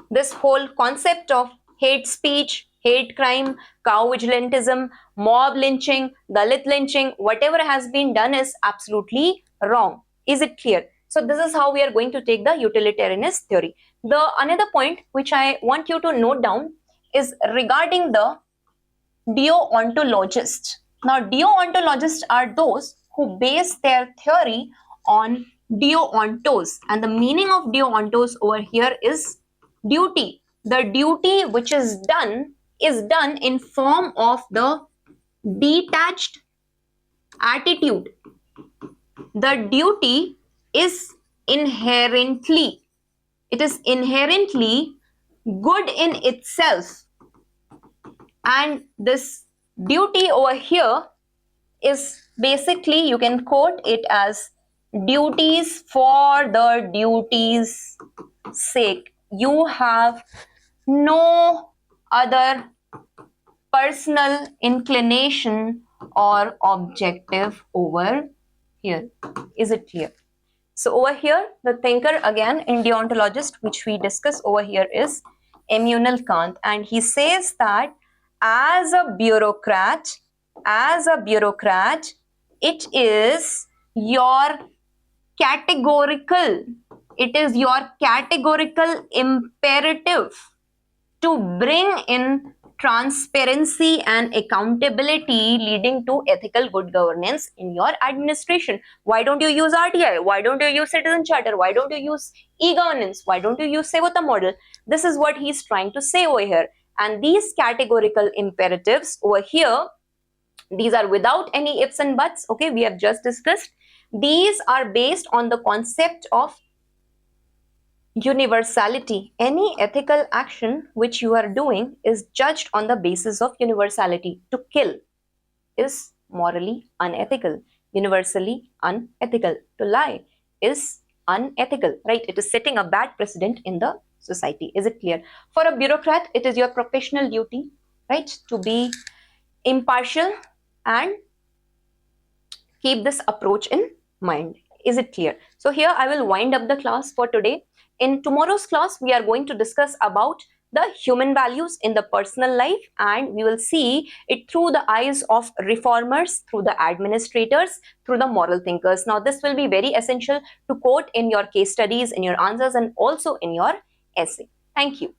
this whole concept of hate speech, hate crime, cow vigilantism, mob lynching, Dalit lynching, whatever has been done is absolutely wrong. Is it clear? So this is how we are going to take the utilitarianist theory. The another point which I want you to note down is regarding the deontologists. Now, deontologists are those who base their theory on deontos, and the meaning of deontos over here is duty. The duty which is done in form of the detached attitude. The duty is inherently good in itself, and this duty over here is basically, you can quote it as duties for the duty's sake. You have no other personal inclination or objective over here. Is it clear? So over here, the thinker again in deontologist which we discuss over here is Immanuel Kant, and he says that as a bureaucrat, it is your categorical imperative to bring in transparency and accountability leading to ethical good governance in your administration. Why don't you use RTI? Why don't you use citizen charter? Why don't you use e-governance? Why don't you use Sevota model? This is what he's trying to say over here. And these categorical imperatives over here, these are without any ifs and buts, okay, we have just discussed. These are based on the concept of universality. Any ethical action which you are doing is judged on the basis of universality. To kill is morally unethical, universally unethical. To lie is unethical, right? It is setting a bad precedent in the society. Is it clear? For a bureaucrat, it is your professional duty, right, to be impartial and keep this approach in mind. Is it clear? So here I will wind up the class for today. In tomorrow's class, we are going to discuss about the human values in the personal life, and we will see it through the eyes of reformers, through the administrators, through the moral thinkers. Now, this will be very essential to quote in your case studies, in your answers, and also in your essay. Thank you.